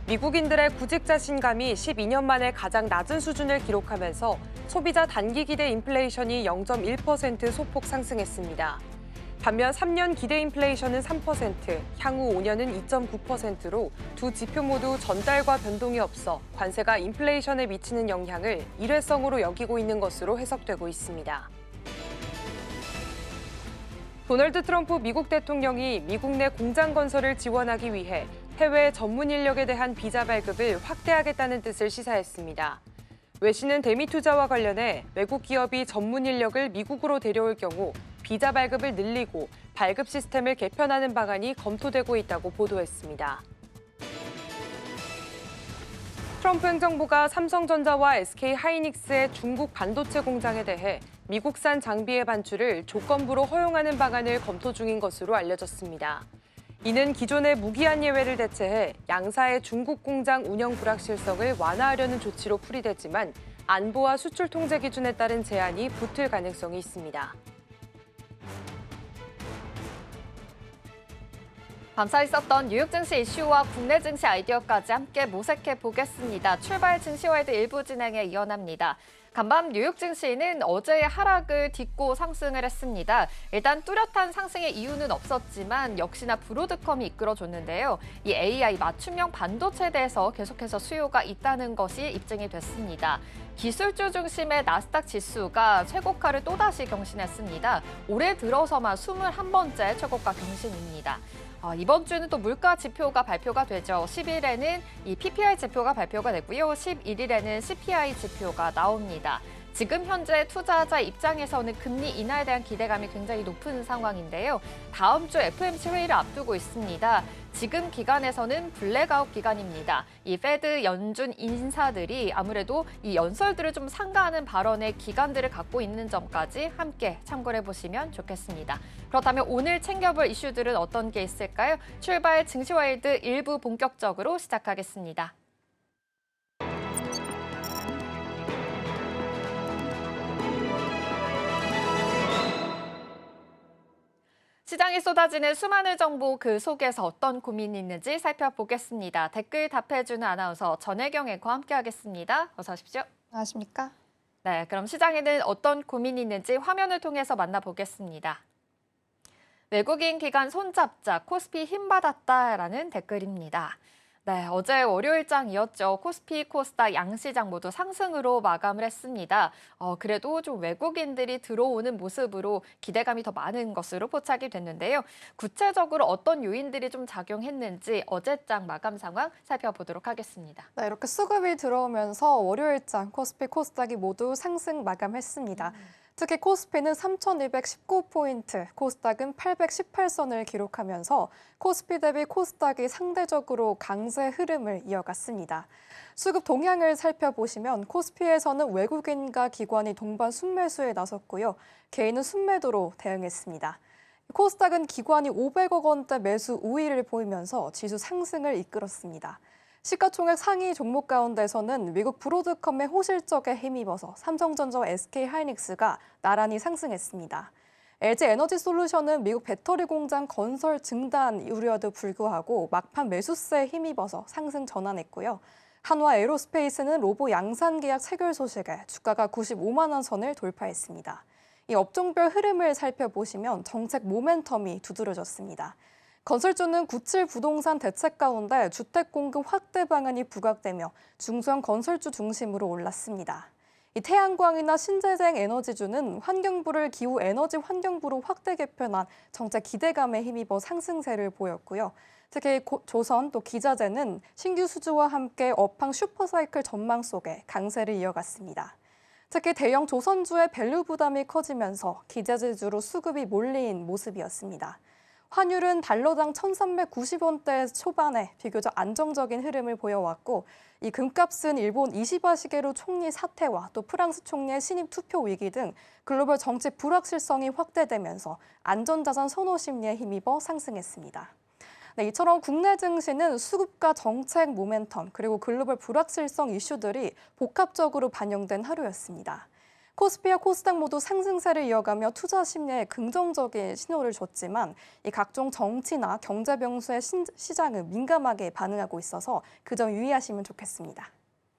미국인들의 구직 자신감이 12년 만에 가장 낮은 수준을 기록하면서 소비자 단기 기대 인플레이션이 0.1% 소폭 상승했습니다. 반면 3년 기대 인플레이션은 3%, 향후 5년은 2.9%로 두 지표 모두 전달과 변동이 없어 관세가 인플레이션에 미치는 영향을 일회성으로 여기고 있는 것으로 해석되고 있습니다. 도널드 트럼프 미국 대통령이 미국 내 공장 건설을 지원하기 위해 해외 전문 인력에 대한 비자 발급을 확대하겠다는 뜻을 시사했습니다. 외신은 대미 투자와 관련해 외국 기업이 전문 인력을 미국으로 데려올 경우 비자 발급을 늘리고 발급 시스템을 개편하는 방안이 검토되고 있다고 보도했습니다. 트럼프 행정부가 삼성전자와 SK하이닉스의 중국 반도체 공장에 대해 미국산 장비의 반출을 조건부로 허용하는 방안을 검토 중인 것으로 알려졌습니다. 이는 기존의 무기한 예외를 대체해 양사의 중국 공장 운영 불확실성을 완화하려는 조치로 풀이됐지만 안보와 수출 통제 기준에 따른 제한이 붙을 가능성이 있습니다. 밤사 있었던 뉴욕 증시 이슈와 국내 증시 아이디어까지 함께 모색해 보겠습니다. 출발 증시와의드 일부 진행에 이어납니다. 간밤 뉴욕 증시는 어제의 하락을 딛고 상승을 했습니다. 일단 뚜렷한 상승의 이유는 없었지만 역시나 브로드컴이 이끌어줬는데요. 이 AI 맞춤형 반도체에 대해서 계속해서 수요가 있다는 것이 입증이 됐습니다. 기술주 중심의 나스닥 지수가 최고가를 또다시 경신했습니다. 올해 들어서만 21번째 최고가 경신입니다. 이번 주는 또 물가 지표가 발표가 되죠. 10일에는 이 PPI 지표가 발표가 되고요. 11일에는 CPI 지표가 나옵니다. 지금 현재 투자자 입장에서는 금리 인하에 대한 기대감이 굉장히 높은 상황인데요. 다음 주 FOMC 회의를 앞두고 있습니다. 지금 기간에서는 블랙아웃 기간입니다. 이 페드 연준 인사들이 아무래도 이 연설들을 좀 상가하는 발언의 기간들을 갖고 있는 점까지 함께 참고를 해보시면 좋겠습니다. 그렇다면 오늘 챙겨볼 이슈들은 어떤 게 있을까요? 출발 증시와일드 1부 본격적으로 시작하겠습니다. 시장이 쏟아지는 수많은 정보 그 속에서 어떤 고민이 있는지 살펴보겠습니다. 댓글 답해주는 아나운서 전혜경 앵커와 함께하겠습니다. 어서 오십시오. 안녕하십니까? 네, 그럼 시장에는 어떤 고민이 있는지 화면을 통해서 만나보겠습니다. 외국인 기관 손잡자 코스피 힘받았다라는 댓글입니다. 네, 어제 월요일장이었죠. 코스피, 코스닥 양시장 모두 상승으로 마감을 했습니다. 그래도 좀 외국인들이 들어오는 모습으로 기대감이 더 많은 것으로 포착이 됐는데요. 구체적으로 어떤 요인들이 좀 작용했는지 어제장 마감 상황 살펴보도록 하겠습니다. 네, 이렇게 수급이 들어오면서 월요일장 코스피, 코스닥이 모두 상승 마감했습니다. 특히 코스피는 3,219포인트, 코스닥은 818선을 기록하면서 코스피 대비 코스닥이 상대적으로 강세 흐름을 이어갔습니다. 수급 동향을 살펴보시면 코스피에서는 외국인과 기관이 동반 순매수에 나섰고요. 개인은 순매도로 대응했습니다. 코스닥은 기관이 500억 원대 매수 우위를 보이면서 지수 상승을 이끌었습니다. 시가총액 상위 종목 가운데서는 미국 브로드컴의 호실적에 힘입어서 삼성전자와 SK하이닉스가 나란히 상승했습니다. LG에너지솔루션은 미국 배터리 공장 건설 증단 우려에도 불구하고 막판 매수세에 힘입어서 상승 전환했고요. 한화 에어로스페이스는 로보 양산 계약 체결 소식에 주가가 95만 원 선을 돌파했습니다. 이 업종별 흐름을 살펴보시면 정책 모멘텀이 두드러졌습니다. 건설주는 97 부동산 대책 가운데 주택 공급 확대 방안이 부각되며 중소형 건설주 중심으로 올랐습니다. 이 태양광이나 신재생 에너지주는 환경부를 기후 에너지 환경부로 확대 개편한 정책 기대감에 힘입어 상승세를 보였고요. 특히 조선 또 기자재는 신규 수주와 함께 업황 슈퍼사이클 전망 속에 강세를 이어갔습니다. 특히 대형 조선주의 밸류 부담이 커지면서 기자재주로 수급이 몰린 모습이었습니다. 환율은 달러당 1,390원대 초반에 비교적 안정적인 흐름을 보여왔고 이 금값은 일본 이시바 시게루 총리 사퇴와 또 프랑스 총리의 신임 투표 위기 등 글로벌 정치 불확실성이 확대되면서 안전자산 선호 심리에 힘입어 상승했습니다. 네, 이처럼 국내 증시는 수급과 정책 모멘텀 그리고 글로벌 불확실성 이슈들이 복합적으로 반영된 하루였습니다. 코스피와 코스닥 모두 상승세를 이어가며 투자 심리에 긍정적인 신호를 줬지만 이 각종 정치나 경제 변수에 시장은 민감하게 반응하고 있어서 그 점 유의하시면 좋겠습니다.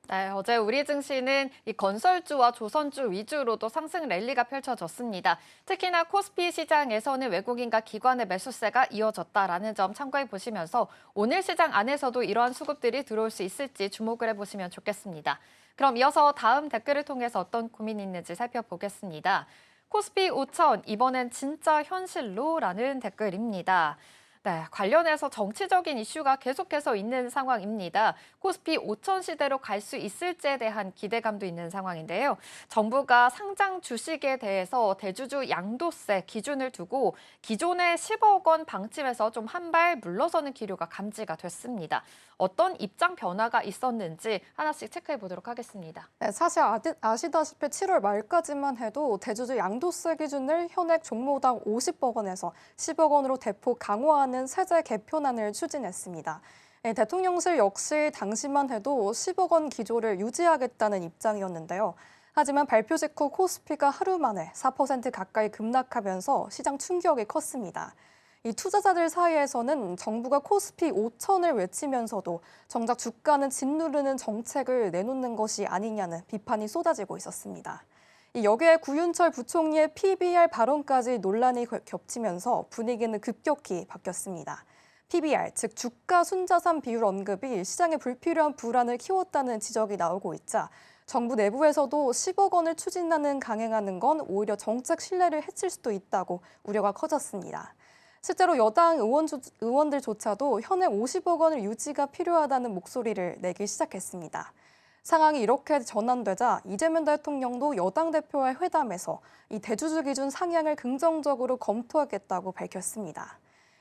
네, 어제 우리 증시는 이 건설주와 조선주 위주로도 상승 랠리가 펼쳐졌습니다. 특히나 코스피 시장에서는 외국인과 기관의 매수세가 이어졌다라는 점 참고해 보시면서 오늘 시장 안에서도 이러한 수급들이 들어올 수 있을지 주목을 해보시면 좋겠습니다. 그럼 이어서 다음 댓글을 통해서 어떤 고민이 있는지 살펴보겠습니다. 코스피 5천, 이번엔 진짜 현실로라는 댓글입니다. 네, 관련해서 정치적인 이슈가 계속해서 있는 상황입니다. 코스피 5천 시대로 갈 수 있을지에 대한 기대감도 있는 상황인데요. 정부가 상장 주식에 대해서 대주주 양도세 기준을 두고 기존의 10억 원 방침에서 좀 한 발 물러서는 기류가 감지가 됐습니다. 어떤 입장 변화가 있었는지 하나씩 체크해 보도록 하겠습니다. 네, 사실 아시다시피 7월 말까지만 해도 대주주 양도세 기준을 현액 종목당 50억 원에서 10억 원으로 대폭 강화하는 세제 개편안을 추진했습니다. 네, 대통령실 역시 당시만 해도 10억 원 기조를 유지하겠다는 입장이었는데요. 하지만 발표 직후 코스피가 하루 만에 4% 가까이 급락하면서 시장 충격이 컸습니다. 이 투자자들 사이에서는 정부가 코스피 5천을 외치면서도 정작 주가는 짓누르는 정책을 내놓는 것이 아니냐는 비판이 쏟아지고 있었습니다. 여기에 구윤철 부총리의 PBR 발언까지 논란이 겹치면서 분위기는 급격히 바뀌었습니다. PBR, 즉 주가 순자산 비율 언급이 시장에 불필요한 불안을 키웠다는 지적이 나오고 있자 정부 내부에서도 10억 원을 추진하는 강행하는 건 오히려 정책 신뢰를 해칠 수도 있다고 우려가 커졌습니다. 실제로 여당 의원들조차도 현행 50억 원을 유지가 필요하다는 목소리를 내기 시작했습니다. 상황이 이렇게 전환되자 이재명 대통령도 여당 대표와의 회담에서 이 대주주 기준 상향을 긍정적으로 검토하겠다고 밝혔습니다.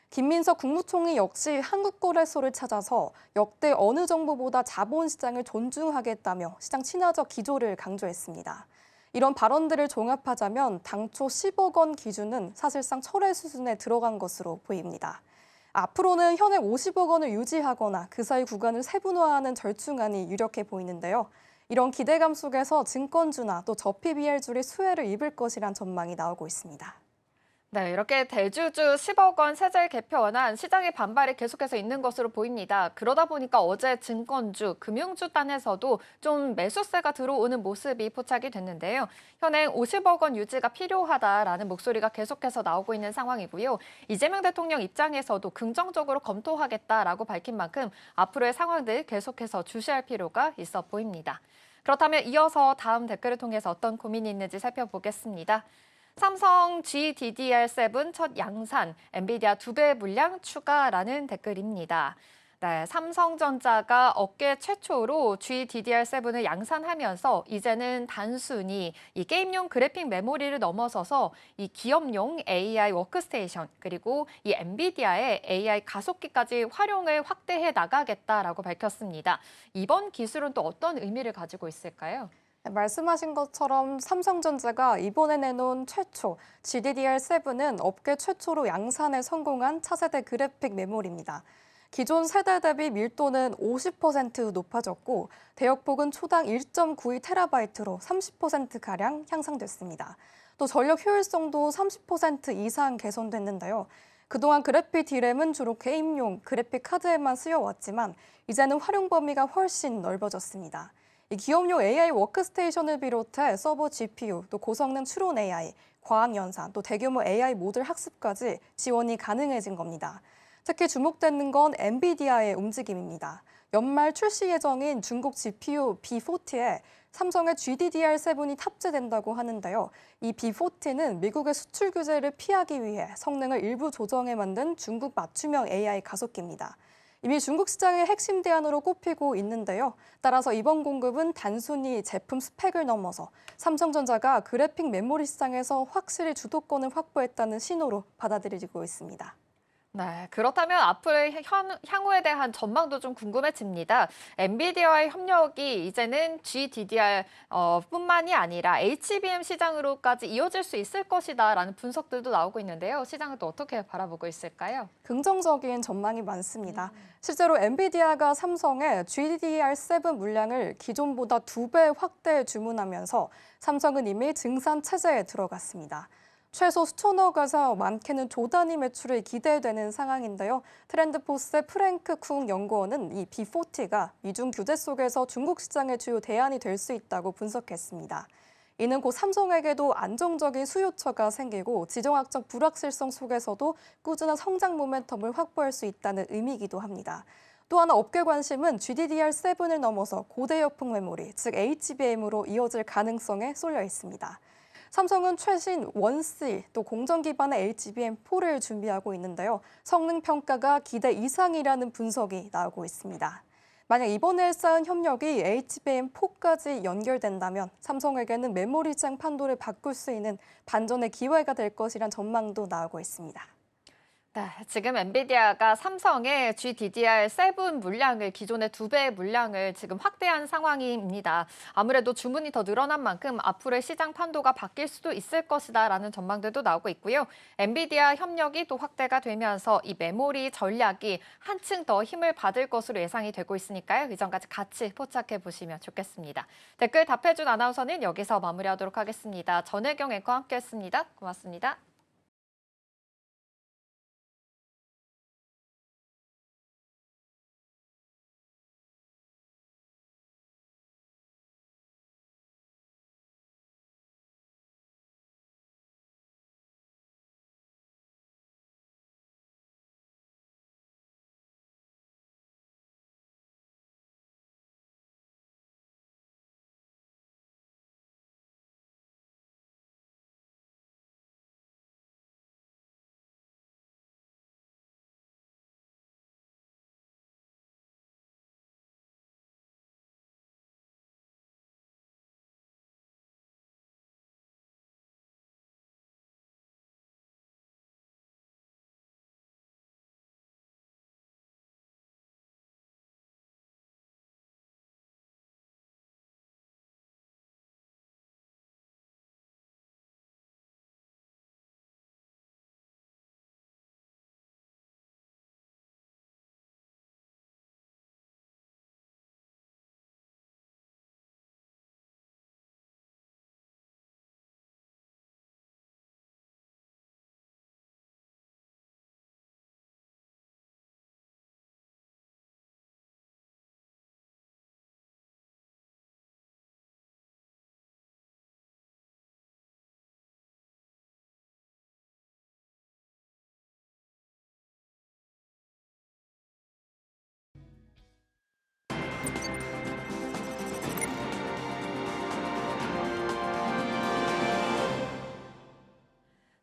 김민석 국무총리 역시 한국거래소를 찾아서 역대 어느 정부보다 자본시장을 존중하겠다며 시장 친화적 기조를 강조했습니다. 이런 발언들을 종합하자면 당초 10억 원 기준은 사실상 철회 수준에 들어간 것으로 보입니다. 앞으로는 현행 50억 원을 유지하거나 그 사이 구간을 세분화하는 절충안이 유력해 보이는데요. 이런 기대감 속에서 증권주나 또 저피 BR줄이 수혜를 입을 것이란 전망이 나오고 있습니다. 네, 이렇게 대주주 10억 원 세제 개편안 시장의 반발이 계속해서 있는 것으로 보입니다. 그러다 보니까 어제 증권주, 금융주 단에서도 좀 매수세가 들어오는 모습이 포착이 됐는데요. 현행 50억 원 유지가 필요하다라는 목소리가 계속해서 나오고 있는 상황이고요. 이재명 대통령 입장에서도 긍정적으로 검토하겠다라고 밝힌 만큼 앞으로의 상황들 계속해서 주시할 필요가 있어 보입니다. 그렇다면 이어서 다음 댓글을 통해서 어떤 고민이 있는지 살펴보겠습니다. 삼성 GDDR7 첫 양산, 엔비디아 2배 물량 추가라는 댓글입니다. 네, 삼성전자가 업계 최초로 GDDR7을 양산하면서 이제는 단순히 이 게임용 그래픽 메모리를 넘어서서 이 기업용 AI 워크스테이션 그리고 이 엔비디아의 AI 가속기까지 활용을 확대해 나가겠다라고 밝혔습니다. 이번 기술은 또 어떤 의미를 가지고 있을까요? 말씀하신 것처럼 삼성전자가 이번에 내놓은 최초 GDDR7은 업계 최초로 양산에 성공한 차세대 그래픽 메모리입니다. 기존 세대 대비 밀도는 50% 높아졌고 대역폭은 초당 1.92TB로 30%가량 향상됐습니다. 또 전력 효율성도 30% 이상 개선됐는데요. 그동안 그래픽 D램은 주로 게임용 그래픽 카드에만 쓰여왔지만 이제는 활용 범위가 훨씬 넓어졌습니다. 이 기업용 AI 워크스테이션을 비롯해 서버 GPU, 또 고성능 추론 AI, 과학 연산, 또 대규모 AI 모듈 학습까지 지원이 가능해진 겁니다. 특히 주목되는 건 엔비디아의 움직임입니다. 연말 출시 예정인 중국 GPU B40에 삼성의 GDDR7이 탑재된다고 하는데요. 이 B40는 미국의 수출 규제를 피하기 위해 성능을 일부 조정해 만든 중국 맞춤형 AI 가속기입니다. 이미 중국 시장의 핵심 대안으로 꼽히고 있는데요. 따라서 이번 공급은 단순히 제품 스펙을 넘어서 삼성전자가 그래픽 메모리 시장에서 확실히 주도권을 확보했다는 신호로 받아들여지고 있습니다. 네, 그렇다면 앞으로의 향후에 대한 전망도 좀 궁금해집니다. 엔비디아와의 협력이 이제는 GDDR 뿐만이 아니라 HBM 시장으로까지 이어질 수 있을 것이다라는 분석들도 나오고 있는데요. 시장은 또 어떻게 바라보고 있을까요? 긍정적인 전망이 많습니다. 실제로 엔비디아가 삼성의 GDDR7 물량을 기존보다 2배 확대 주문하면서 삼성은 이미 증산 체제에 들어갔습니다. 최소 수천억에서 많게는 조 단위 매출이 기대되는 상황인데요. 트렌드포스의 프랭크 쿵 연구원은 이 B40가 미중 규제 속에서 중국 시장의 주요 대안이 될 수 있다고 분석했습니다. 이는 곧 삼성에게도 안정적인 수요처가 생기고 지정학적 불확실성 속에서도 꾸준한 성장 모멘텀을 확보할 수 있다는 의미이기도 합니다. 또 하나 업계 관심은 GDDR7을 넘어서 고대역폭 메모리, 즉 HBM으로 이어질 가능성에 쏠려 있습니다. 삼성은 최신 1C 또 공정 기반의 HBM4를 준비하고 있는데요. 성능 평가가 기대 이상이라는 분석이 나오고 있습니다. 만약 이번에 쌓은 협력이 HBM4까지 연결된다면 삼성에게는 메모리장 판도를 바꿀 수 있는 반전의 기회가 될 것이란 전망도 나오고 있습니다. 네, 지금 엔비디아가 삼성의 GDDR7 물량을 기존의 2배의 물량을 지금 확대한 상황입니다. 아무래도 주문이 더 늘어난 만큼 앞으로의 시장 판도가 바뀔 수도 있을 것이다라는 전망들도 나오고 있고요. 엔비디아 협력이 또 확대가 되면서 이 메모리 전략이 한층 더 힘을 받을 것으로 예상이 되고 있으니까요. 이 점까지 같이 포착해 보시면 좋겠습니다. 댓글 답해준 아나운서는 여기서 마무리하도록 하겠습니다. 전혜경 앵커와 함께했습니다. 고맙습니다.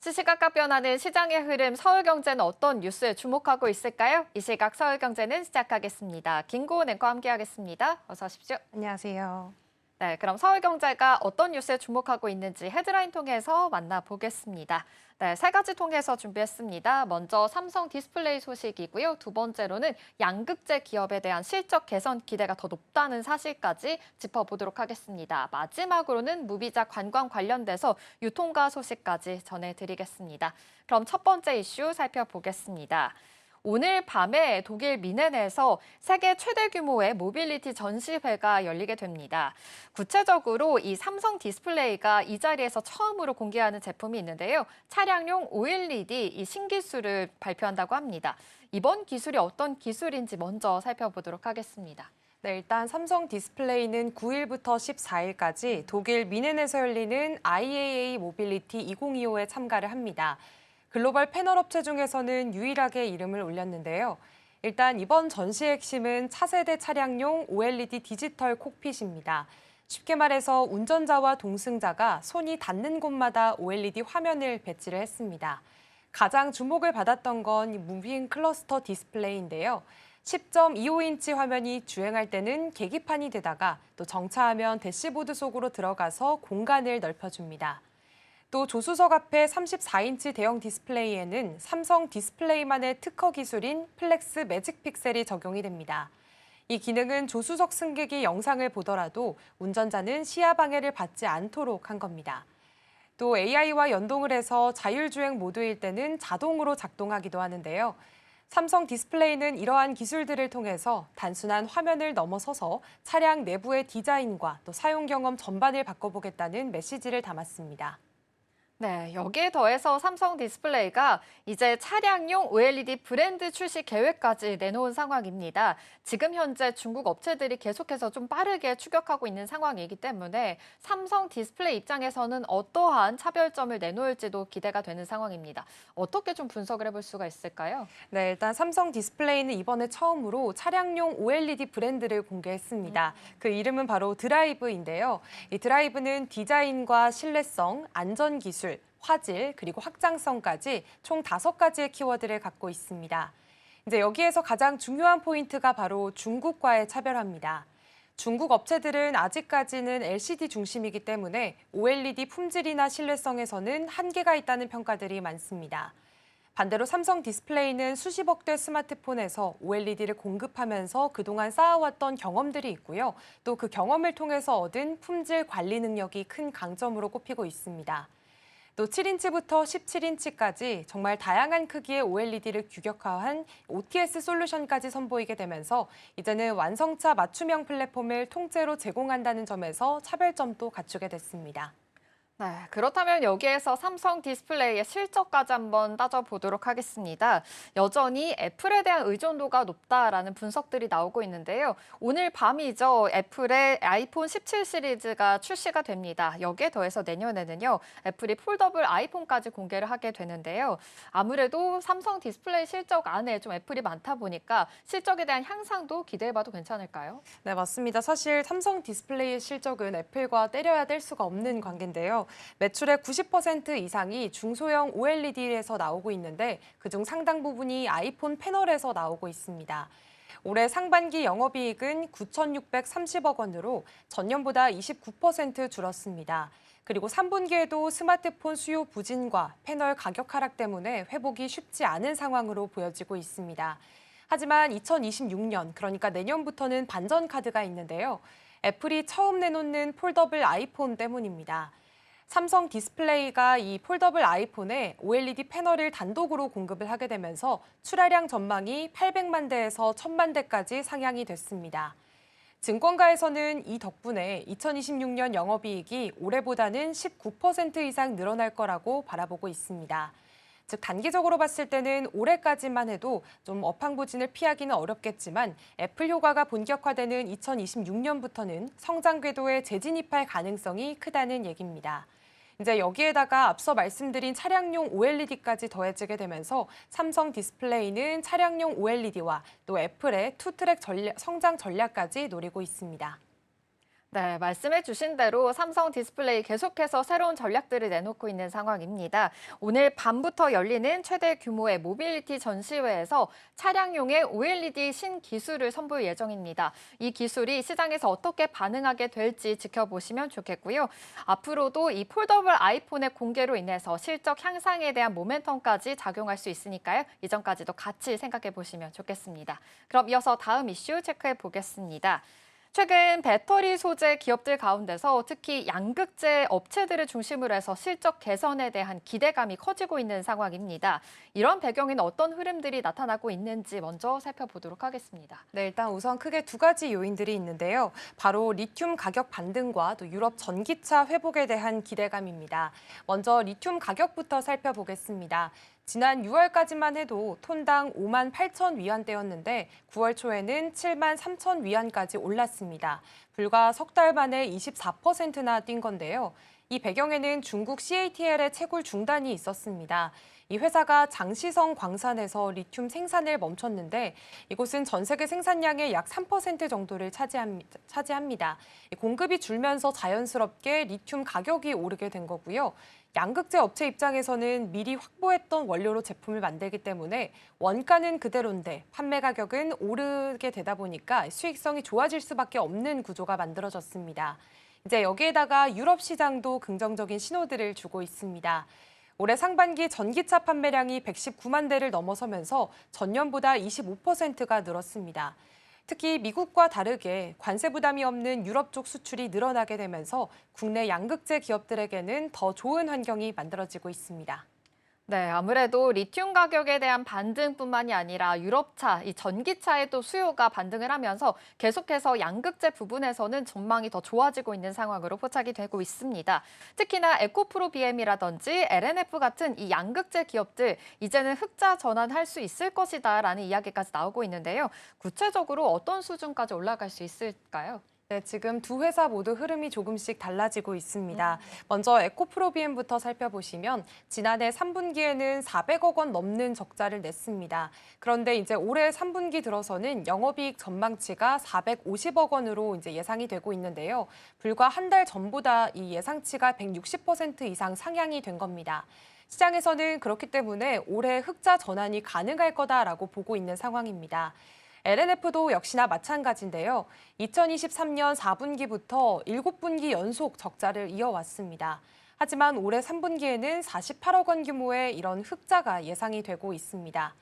시시각각 변하는 시장의 흐름, 서울경제는 어떤 뉴스에 주목하고 있을까요? 이 시각 서울경제는 시작하겠습니다. 김고은 앵커와 함께하겠습니다. 어서 오십시오. 안녕하세요. 네, 그럼 서울경제가 어떤 뉴스에 주목하고 있는지 헤드라인 통해서 만나보겠습니다. 네, 세 가지 통해서 준비했습니다. 먼저 삼성 디스플레이 소식이고요. 두 번째로는 양극재 기업에 대한 실적 개선 기대가 더 높다는 사실까지 짚어보도록 하겠습니다. 마지막으로는 무비자 관광 관련돼서 유통가 소식까지 전해드리겠습니다. 그럼 첫 번째 이슈 살펴보겠습니다. 오늘 밤에 독일 미넨에서 세계 최대 규모의 모빌리티 전시회가 열리게 됩니다. 구체적으로 이 삼성 디스플레이가 이 자리에서 처음으로 공개하는 제품이 있는데요. 차량용 OLED 이 신기술을 발표한다고 합니다. 이번 기술이 어떤 기술인지 먼저 살펴보도록 하겠습니다. 네, 일단 삼성 디스플레이는 9일부터 14일까지 독일 미넨에서 열리는 IAA 모빌리티 2025에 참가를 합니다. 글로벌 패널 업체 중에서는 유일하게 이름을 올렸는데요. 일단 이번 전시의 핵심은 차세대 차량용 OLED 디지털 콕핏입니다. 쉽게 말해서 운전자와 동승자가 손이 닿는 곳마다 OLED 화면을 배치를 했습니다. 가장 주목을 받았던 건 무빙 클러스터 디스플레이인데요. 10.25인치 화면이 주행할 때는 계기판이 되다가 또 정차하면 대시보드 속으로 들어가서 공간을 넓혀줍니다. 또 조수석 앞에 34인치 대형 디스플레이에는 삼성 디스플레이만의 특허 기술인 플렉스 매직 픽셀이 적용이 됩니다. 이 기능은 조수석 승객이 영상을 보더라도 운전자는 시야 방해를 받지 않도록 한 겁니다. 또 AI와 연동을 해서 자율주행 모드일 때는 자동으로 작동하기도 하는데요. 삼성 디스플레이는 이러한 기술들을 통해서 단순한 화면을 넘어서서 차량 내부의 디자인과 또 사용 경험 전반을 바꿔보겠다는 메시지를 담았습니다. 네, 여기에 더해서 삼성 디스플레이가 이제 차량용 OLED 브랜드 출시 계획까지 내놓은 상황입니다. 지금 현재 중국 업체들이 계속해서 좀 빠르게 추격하고 있는 상황이기 때문에 삼성 디스플레이 입장에서는 어떠한 차별점을 내놓을지도 기대가 되는 상황입니다. 어떻게 좀 분석을 해볼 수가 있을까요? 네, 일단 삼성 디스플레이는 이번에 처음으로 차량용 OLED 브랜드를 공개했습니다. 그 이름은 바로 드라이브인데요. 이 드라이브는 디자인과 신뢰성, 안전 기술, 화질, 그리고 확장성까지 총 5가지의 키워드를 갖고 있습니다. 이제 여기에서 가장 중요한 포인트가 바로 중국과의 차별화입니다. 중국 업체들은 아직까지는 LCD 중심이기 때문에 OLED 품질이나 신뢰성에서는 한계가 있다는 평가들이 많습니다. 반대로 삼성 디스플레이는 수십억 대 스마트폰에서 OLED를 공급하면서 그동안 쌓아왔던 경험들이 있고요. 또 그 경험을 통해서 얻은 품질 관리 능력이 큰 강점으로 꼽히고 있습니다. 또 7인치부터 17인치까지 정말 다양한 크기의 OLED를 규격화한 OTS 솔루션까지 선보이게 되면서 이제는 완성차 맞춤형 플랫폼을 통째로 제공한다는 점에서 차별점도 갖추게 됐습니다. 네, 그렇다면 여기에서 삼성 디스플레이의 실적까지 한번 따져보도록 하겠습니다. 여전히 애플에 대한 의존도가 높다라는 분석들이 나오고 있는데요. 오늘 밤이죠. 애플의 아이폰 17 시리즈가 출시가 됩니다. 여기에 더해서 내년에는요. 애플이 폴더블 아이폰까지 공개를 하게 되는데요. 아무래도 삼성 디스플레이 실적 안에 좀 애플이 많다 보니까 실적에 대한 향상도 기대해봐도 괜찮을까요? 네, 맞습니다. 사실 삼성 디스플레이의 실적은 애플과 때려야 뗄 수가 없는 관계인데요. 매출의 90% 이상이 중소형 OLED에서 나오고 있는데 그중 상당 부분이 아이폰 패널에서 나오고 있습니다. 올해 상반기 영업이익은 9,630억 원으로 전년보다 29% 줄었습니다. 그리고 3분기에도 스마트폰 수요 부진과 패널 가격 하락 때문에 회복이 쉽지 않은 상황으로 보여지고 있습니다. 하지만 2026년, 그러니까 내년부터는 반전 카드가 있는데요. 애플이 처음 내놓는 폴더블 아이폰 때문입니다. 삼성 디스플레이가 이 폴더블 아이폰에 OLED 패널을 단독으로 공급을 하게 되면서 출하량 전망이 800만 대에서 1000만 대까지 상향이 됐습니다. 증권가에서는 이 덕분에 2026년 영업이익이 올해보다는 19% 이상 늘어날 거라고 바라보고 있습니다. 즉 단기적으로 봤을 때는 올해까지만 해도 좀 업황부진을 피하기는 어렵겠지만 애플 효과가 본격화되는 2026년부터는 성장 궤도에 재진입할 가능성이 크다는 얘기입니다. 이제 여기에다가 앞서 말씀드린 차량용 OLED까지 더해지게 되면서 삼성 디스플레이는 차량용 OLED와 또 애플의 투트랙 성장 전략까지 노리고 있습니다. 네, 말씀해 주신 대로 삼성 디스플레이 계속해서 새로운 전략들을 내놓고 있는 상황입니다. 오늘 밤부터 열리는 최대 규모의 모빌리티 전시회에서 차량용의 OLED 신기술을 선보일 예정입니다. 이 기술이 시장에서 어떻게 반응하게 될지 지켜보시면 좋겠고요. 앞으로도 이 폴더블 아이폰의 공개로 인해서 실적 향상에 대한 모멘텀까지 작용할 수 있으니까요. 이전까지도 같이 생각해 보시면 좋겠습니다. 그럼 이어서 다음 이슈 체크해 보겠습니다. 최근 배터리 소재 기업들 가운데서 특히 양극재 업체들을 중심으로 해서 실적 개선에 대한 기대감이 커지고 있는 상황입니다. 이런 배경에는 어떤 흐름들이 나타나고 있는지 먼저 살펴보도록 하겠습니다. 네, 일단 우선 크게 두 가지 요인들이 있는데요. 바로 리튬 가격 반등과 또 유럽 전기차 회복에 대한 기대감입니다. 먼저 리튬 가격부터 살펴보겠습니다. 지난 6월까지만 해도 톤당 5만 8천 위안대였는데 9월 초에는 7만 3천 위안까지 올랐습니다. 불과 석 달 만에 24%나 뛴 건데요. 이 배경에는 중국 CATL의 채굴 중단이 있었습니다. 이 회사가 장시성 광산에서 리튬 생산을 멈췄는데 이곳은 전 세계 생산량의 약 3% 정도를 차지합니다. 공급이 줄면서 자연스럽게 리튬 가격이 오르게 된 거고요. 양극재 업체 입장에서는 미리 확보했던 원료로 제품을 만들기 때문에 원가는 그대로인데 판매 가격은 오르게 되다 보니까 수익성이 좋아질 수밖에 없는 구조가 만들어졌습니다. 이제 여기에다가 유럽 시장도 긍정적인 신호들을 주고 있습니다. 올해 상반기 전기차 판매량이 119만 대를 넘어서면서 전년보다 25%가 늘었습니다. 특히 미국과 다르게 관세 부담이 없는 유럽 쪽 수출이 늘어나게 되면서 국내 양극재 기업들에게는 더 좋은 환경이 만들어지고 있습니다. 네, 아무래도 리튬 가격에 대한 반등뿐만이 아니라 유럽차, 이 전기차에도 수요가 반등을 하면서 계속해서 양극재 부분에서는 전망이 더 좋아지고 있는 상황으로 포착이 되고 있습니다. 특히나 에코프로 BM이라든지 LNF 같은 이 양극재 기업들 이제는 흑자 전환할 수 있을 것이다라는 이야기까지 나오고 있는데요. 구체적으로 어떤 수준까지 올라갈 수 있을까요? 네, 지금 두 회사 모두 흐름이 조금씩 달라지고 있습니다. 먼저 에코프로비엠부터 살펴보시면 지난해 3분기에는 400억 원 넘는 적자를 냈습니다. 그런데 이제 올해 3분기 들어서는 영업이익 전망치가 450억 원으로 이제 예상이 되고 있는데요. 불과 한 달 전보다 이 예상치가 160% 이상 상향이 된 겁니다. 시장에서는 그렇기 때문에 올해 흑자 전환이 가능할 거다라고 보고 있는 상황입니다. LNF도 역시나 마찬가지인데요. 2023년 4분기부터 7분기 연속 적자를 이어왔습니다. 하지만 올해 3분기에는 48억 원 규모의 이런 흑자가 예상이 되고 있습니다.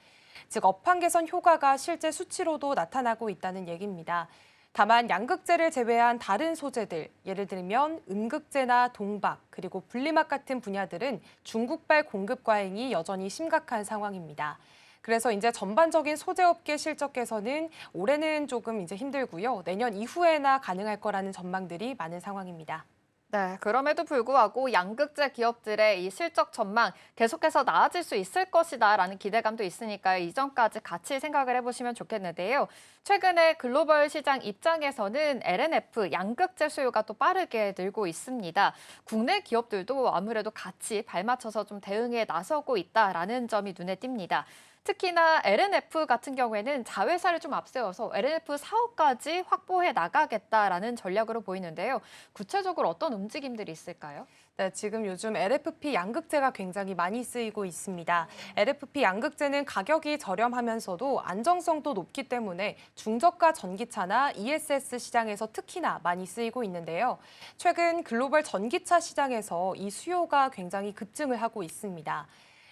즉, 업황 개선 효과가 실제 수치로도 나타나고 있다는 얘기입니다. 다만 양극재를 제외한 다른 소재들, 예를 들면 음극재나 동박, 그리고 분리막 같은 분야들은 중국발 공급 과잉이 여전히 심각한 상황입니다. 그래서 이제 전반적인 소재업계 실적 개선은 올해는 조금 이제 힘들고요. 내년 이후에나 가능할 거라는 전망들이 많은 상황입니다. 네, 그럼에도 불구하고 양극재 기업들의 이 실적 전망 계속해서 나아질 수 있을 것이다라는 기대감도 있으니까요. 이전까지 같이 생각을 해보시면 좋겠는데요. 최근에 글로벌 시장 입장에서는 LNF 양극재 수요가 또 빠르게 늘고 있습니다. 국내 기업들도 아무래도 같이 발맞춰서 좀 대응에 나서고 있다라는 점이 눈에 띕니다. 특히나 LNF 같은 경우에는 자회사를 좀 앞세워서 LNF 사업까지 확보해 나가겠다라는 전략으로 보이는데요. 구체적으로 어떤 움직임들이 있을까요? 네, 지금 요즘 LFP 양극재가 굉장히 많이 쓰이고 있습니다. LFP 양극재는 가격이 저렴하면서도 안정성도 높기 때문에 중저가 전기차나 ESS 시장에서 특히나 많이 쓰이고 있는데요. 최근 글로벌 전기차 시장에서 이 수요가 굉장히 급증을 하고 있습니다.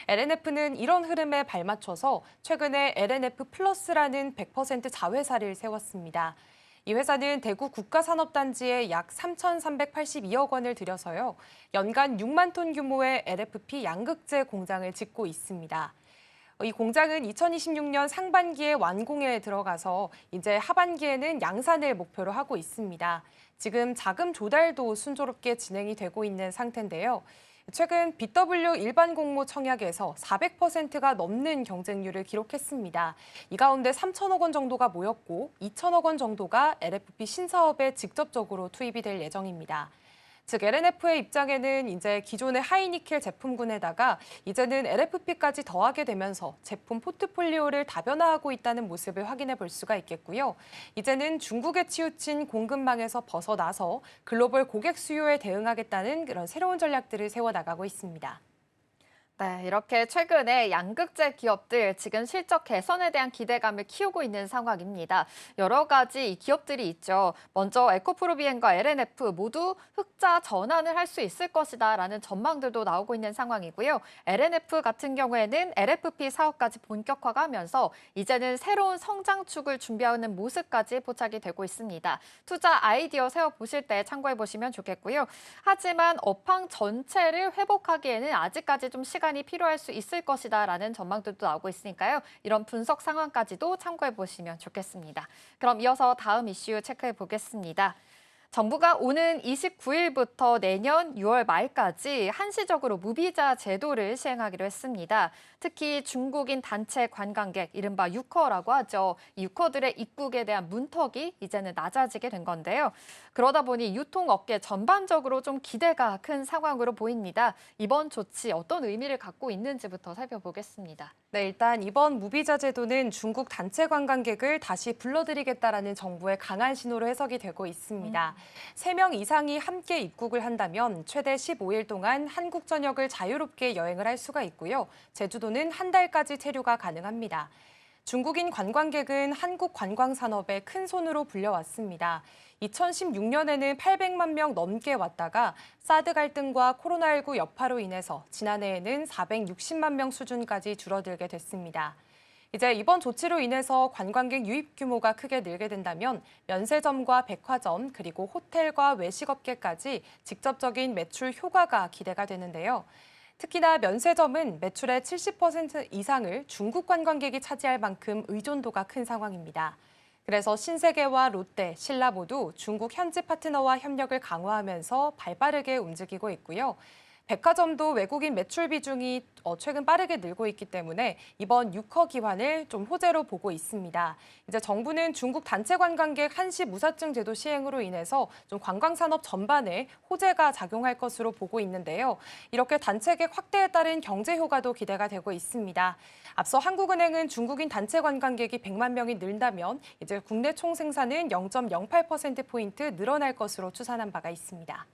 LNF는 이런 흐름에 발맞춰서 최근에 LNF 플러스라는 100% 자회사를 세웠습니다. 이 회사는 대구 국가산업단지에 약 3,382억 원을 들여서요. 연간 6만 톤 규모의 LFP 양극재 공장을 짓고 있습니다. 이 공장은 2026년 상반기에 완공에 들어가서 이제 하반기에는 양산을 목표로 하고 있습니다. 지금 자금 조달도 순조롭게 진행이 되고 있는 상태인데요. 최근 BW 일반 공모 청약에서 400%가 넘는 경쟁률을 기록했습니다. 이 가운데 3천억 원 정도가 모였고 2천억 원 정도가 LFP 신사업에 직접적으로 투입이 될 예정입니다. 즉 LNF의 입장에는 이제 기존의 하이니켈 제품군에다가 이제는 LFP까지 더하게 되면서 제품 포트폴리오를 다변화하고 있다는 모습을 확인해 볼 수가 있겠고요. 이제는 중국에 치우친 공급망에서 벗어나서 글로벌 고객 수요에 대응하겠다는 그런 새로운 전략들을 세워나가고 있습니다. 네, 이렇게 최근에 양극재 기업들 지금 실적 개선에 대한 기대감을 키우고 있는 상황입니다. 여러 가지 기업들이 있죠. 먼저 에코프로비엠과 LNF 모두 흑자 전환을 할 수 있을 것이다라는 전망들도 나오고 있는 상황이고요. LNF 같은 경우에는 LFP 사업까지 본격화가 하면서 이제는 새로운 성장축을 준비하는 모습까지 포착이 되고 있습니다. 투자 아이디어 세워보실 때 참고해 보시면 좋겠고요. 하지만 업황 전체를 회복하기에는 아직까지 좀 시간이 필요할 수 있을 것이다라는 전망들도 나오고 있으니까요. 이런 분석 상황까지도 참고해 보시면 좋겠습니다. 그럼 이어서 다음 이슈 체크해 보겠습니다. 정부가 오는 29일부터 내년 6월 말까지 한시적으로 무비자 제도를 시행하기로 했습니다. 특히 중국인 단체 관광객, 이른바 유커라고 하죠. 이 유커들의 입국에 대한 문턱이 이제는 낮아지게 된 건데요. 그러다 보니 유통업계 전반적으로 좀 기대가 큰 상황으로 보입니다. 이번 조치 어떤 의미를 갖고 있는지부터 살펴보겠습니다. 네, 일단 이번 무비자 제도는 중국 단체 관광객을 다시 불러들이겠다라는 정부의 강한 신호로 해석이 되고 있습니다. 3명 이상이 함께 입국을 한다면 최대 15일 동안 한국 전역을 자유롭게 여행을 할 수가 있고요. 제주도는 한 달까지 체류가 가능합니다. 중국인 관광객은 한국 관광 산업의 큰 손으로 불려왔습니다. 2016년에는 800만 명 넘게 왔다가 사드 갈등과 코로나19 여파로 인해서 지난해에는 460만 명 수준까지 줄어들게 됐습니다. 이제 이번 조치로 인해서 관광객 유입 규모가 크게 늘게 된다면 면세점과 백화점 그리고 호텔과 외식업계까지 직접적인 매출 효과가 기대가 되는데요. 특히나 면세점은 매출의 70% 이상을 중국 관광객이 차지할 만큼 의존도가 큰 상황입니다. 그래서 신세계와 롯데, 신라 모두 중국 현지 파트너와 협력을 강화하면서 발빠르게 움직이고 있고요. 백화점도 외국인 매출 비중이 최근 빠르게 늘고 있기 때문에 이번 6호 기환을 좀 호재로 보고 있습니다. 이제 정부는 중국 단체 관광객 한시 무사증 제도 시행으로 인해서 좀 관광 산업 전반에 호재가 작용할 것으로 보고 있는데요. 이렇게 단체객 확대에 따른 경제 효과도 기대가 되고 있습니다. 앞서 한국은행은 중국인 단체 관광객이 100만 명이 늘다면 이제 국내 총 생산은 0.08%포인트 늘어날 것으로 추산한 바가 있습니다.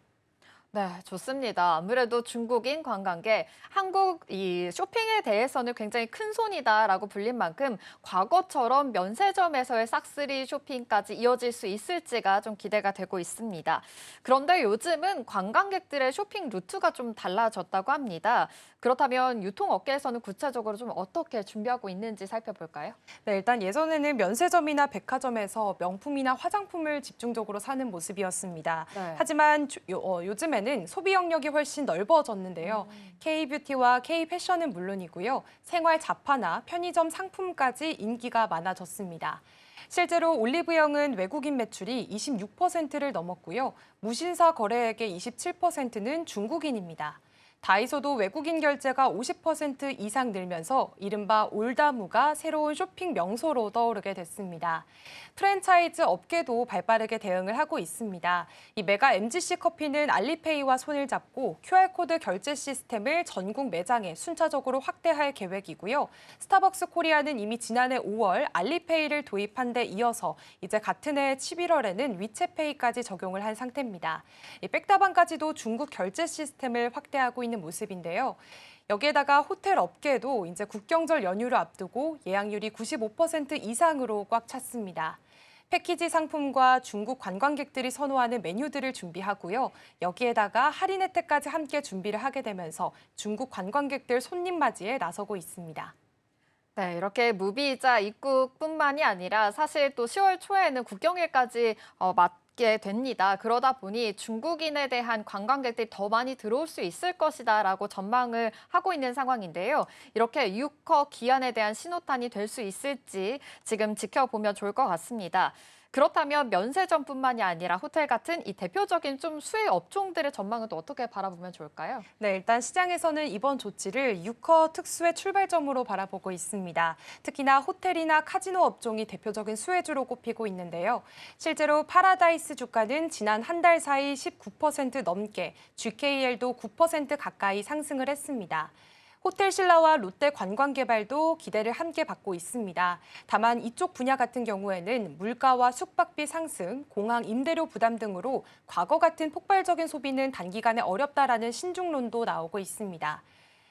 네, 좋습니다. 아무래도 중국인 관광객, 한국 이 쇼핑에 대해서는 굉장히 큰 손이다라고 불린 만큼 과거처럼 면세점에서의 싹쓸이 쇼핑까지 이어질 수 있을지가 좀 기대가 되고 있습니다. 그런데 요즘은 관광객들의 쇼핑 루트가 좀 달라졌다고 합니다. 그렇다면 유통업계에서는 구체적으로 좀 어떻게 준비하고 있는지 살펴볼까요? 네, 일단 예전에는 면세점이나 백화점에서 명품이나 화장품을 집중적으로 사는 모습이었습니다. 네. 하지만 요즘에는 소비 영역이 훨씬 넓어졌는데요. K-뷰티와 K-패션은 물론이고요. 생활 잡화나 편의점 상품까지 인기가 많아졌습니다. 실제로 올리브영은 외국인 매출이 26%를 넘었고요. 무신사 거래액의 27%는 중국인입니다. 다이소도 외국인 결제가 50% 이상 늘면서 이른바 올다무가 새로운 쇼핑 명소로 떠오르게 됐습니다. 프랜차이즈 업계도 발빠르게 대응을 하고 있습니다. 이 메가 MGC 커피는 알리페이와 손을 잡고 QR코드 결제 시스템을 전국 매장에 순차적으로 확대할 계획이고요. 스타벅스 코리아는 이미 지난해 5월 알리페이를 도입한 데 이어서 이제 같은 해 11월에는 위챗페이까지 적용을 한 상태입니다. 이 백다방까지도 중국 결제 시스템을 확대하고 있는 모습인데요. 여기에다가 호텔 업계도 이제 국경절 연휴를 앞두고 예약률이 95% 이상으로 꽉 찼습니다. 패키지 상품과 중국 관광객들이 선호하는 메뉴들을 준비하고요. 여기에다가 할인 혜택까지 함께 준비를 하게 되면서 중국 관광객들 손님 맞이에 나서고 있습니다. 네, 이렇게 무비자 입국뿐만이 아니라 사실 또 10월 초에는 국경일까지 맞게 됩니다. 그러다 보니 중국인에 대한 관광객들이 더 많이 들어올 수 있을 것이다라고 전망을 하고 있는 상황인데요. 이렇게 유커 기한에 대한 신호탄이 될 수 있을지 지금 지켜보면 좋을 것 같습니다. 그렇다면 면세점뿐만이 아니라 호텔 같은 이 대표적인 좀 수혜 업종들의 전망은 또 어떻게 바라보면 좋을까요? 네, 일단 시장에서는 이번 조치를 유커 특수의 출발점으로 바라보고 있습니다. 특히나 호텔이나 카지노 업종이 대표적인 수혜주로 꼽히고 있는데요. 실제로 파라다이스 주가는 지난 한 달 사이 19% 넘게, GKL도 9% 가까이 상승을 했습니다. 호텔 신라와 롯데 관광개발도 기대를 함께 받고 있습니다. 다만 이쪽 분야 같은 경우에는 물가와 숙박비 상승, 공항 임대료 부담 등으로 과거 같은 폭발적인 소비는 단기간에 어렵다라는 신중론도 나오고 있습니다.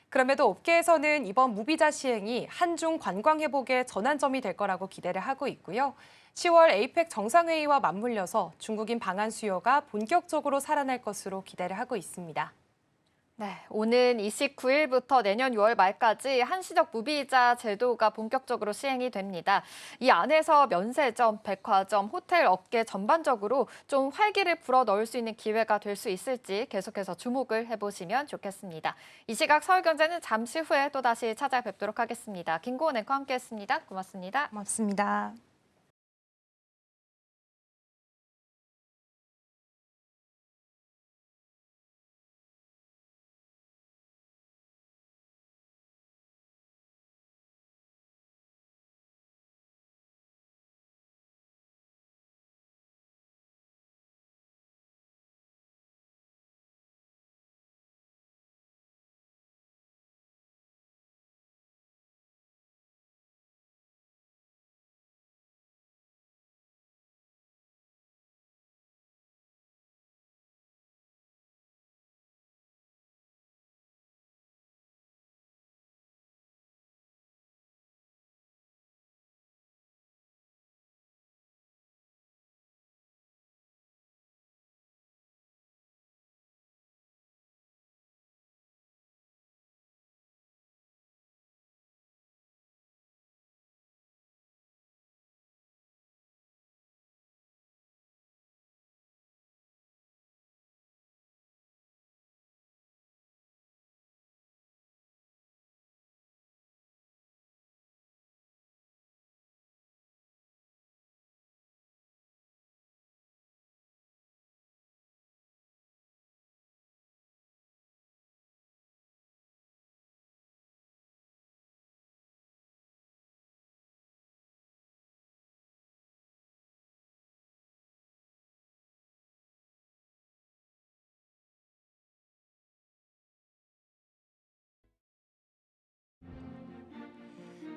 그럼에도 업계에서는 이번 무비자 시행이 한중 관광 회복의 전환점이 될 거라고 기대를 하고 있고요. 10월 에이펙 정상회의와 맞물려서 중국인 방한 수요가 본격적으로 살아날 것으로 기대를 하고 있습니다. 네, 오는 29일부터 내년 6월 말까지 한시적 무비자 제도가 본격적으로 시행이 됩니다. 이 안에서 면세점, 백화점, 호텔 업계 전반적으로 좀 활기를 불어 넣을 수 있는 기회가 될 수 있을지 계속해서 주목을 해보시면 좋겠습니다. 이 시각 서울경제는 잠시 후에 또다시 찾아뵙도록 하겠습니다. 김고은 앵커와 함께했습니다. 고맙습니다. 고맙습니다.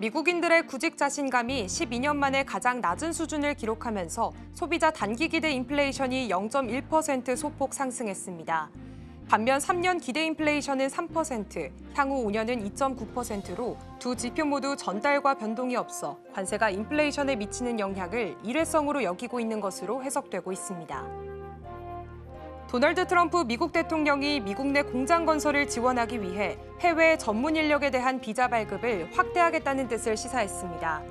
미국인들의 구직 자신감이 12년 만에 가장 낮은 수준을 기록하면서 소비자 단기 기대 인플레이션이 0.1% 소폭 상승했습니다. 반면 3년 기대 인플레이션은 3%, 향후 5년은 2.9%로 두 지표 모두 전달과 변동이 없어 관세가 인플레이션에 미치는 영향을 일회성으로 여기고 있는 것으로 해석되고 있습니다. 도널드 트럼프 미국 대통령이 미국 내 공장 건설을 지원하기 위해 해외 전문 인력에 대한 비자 발급을 확대하겠다는 뜻을 시사했습니다.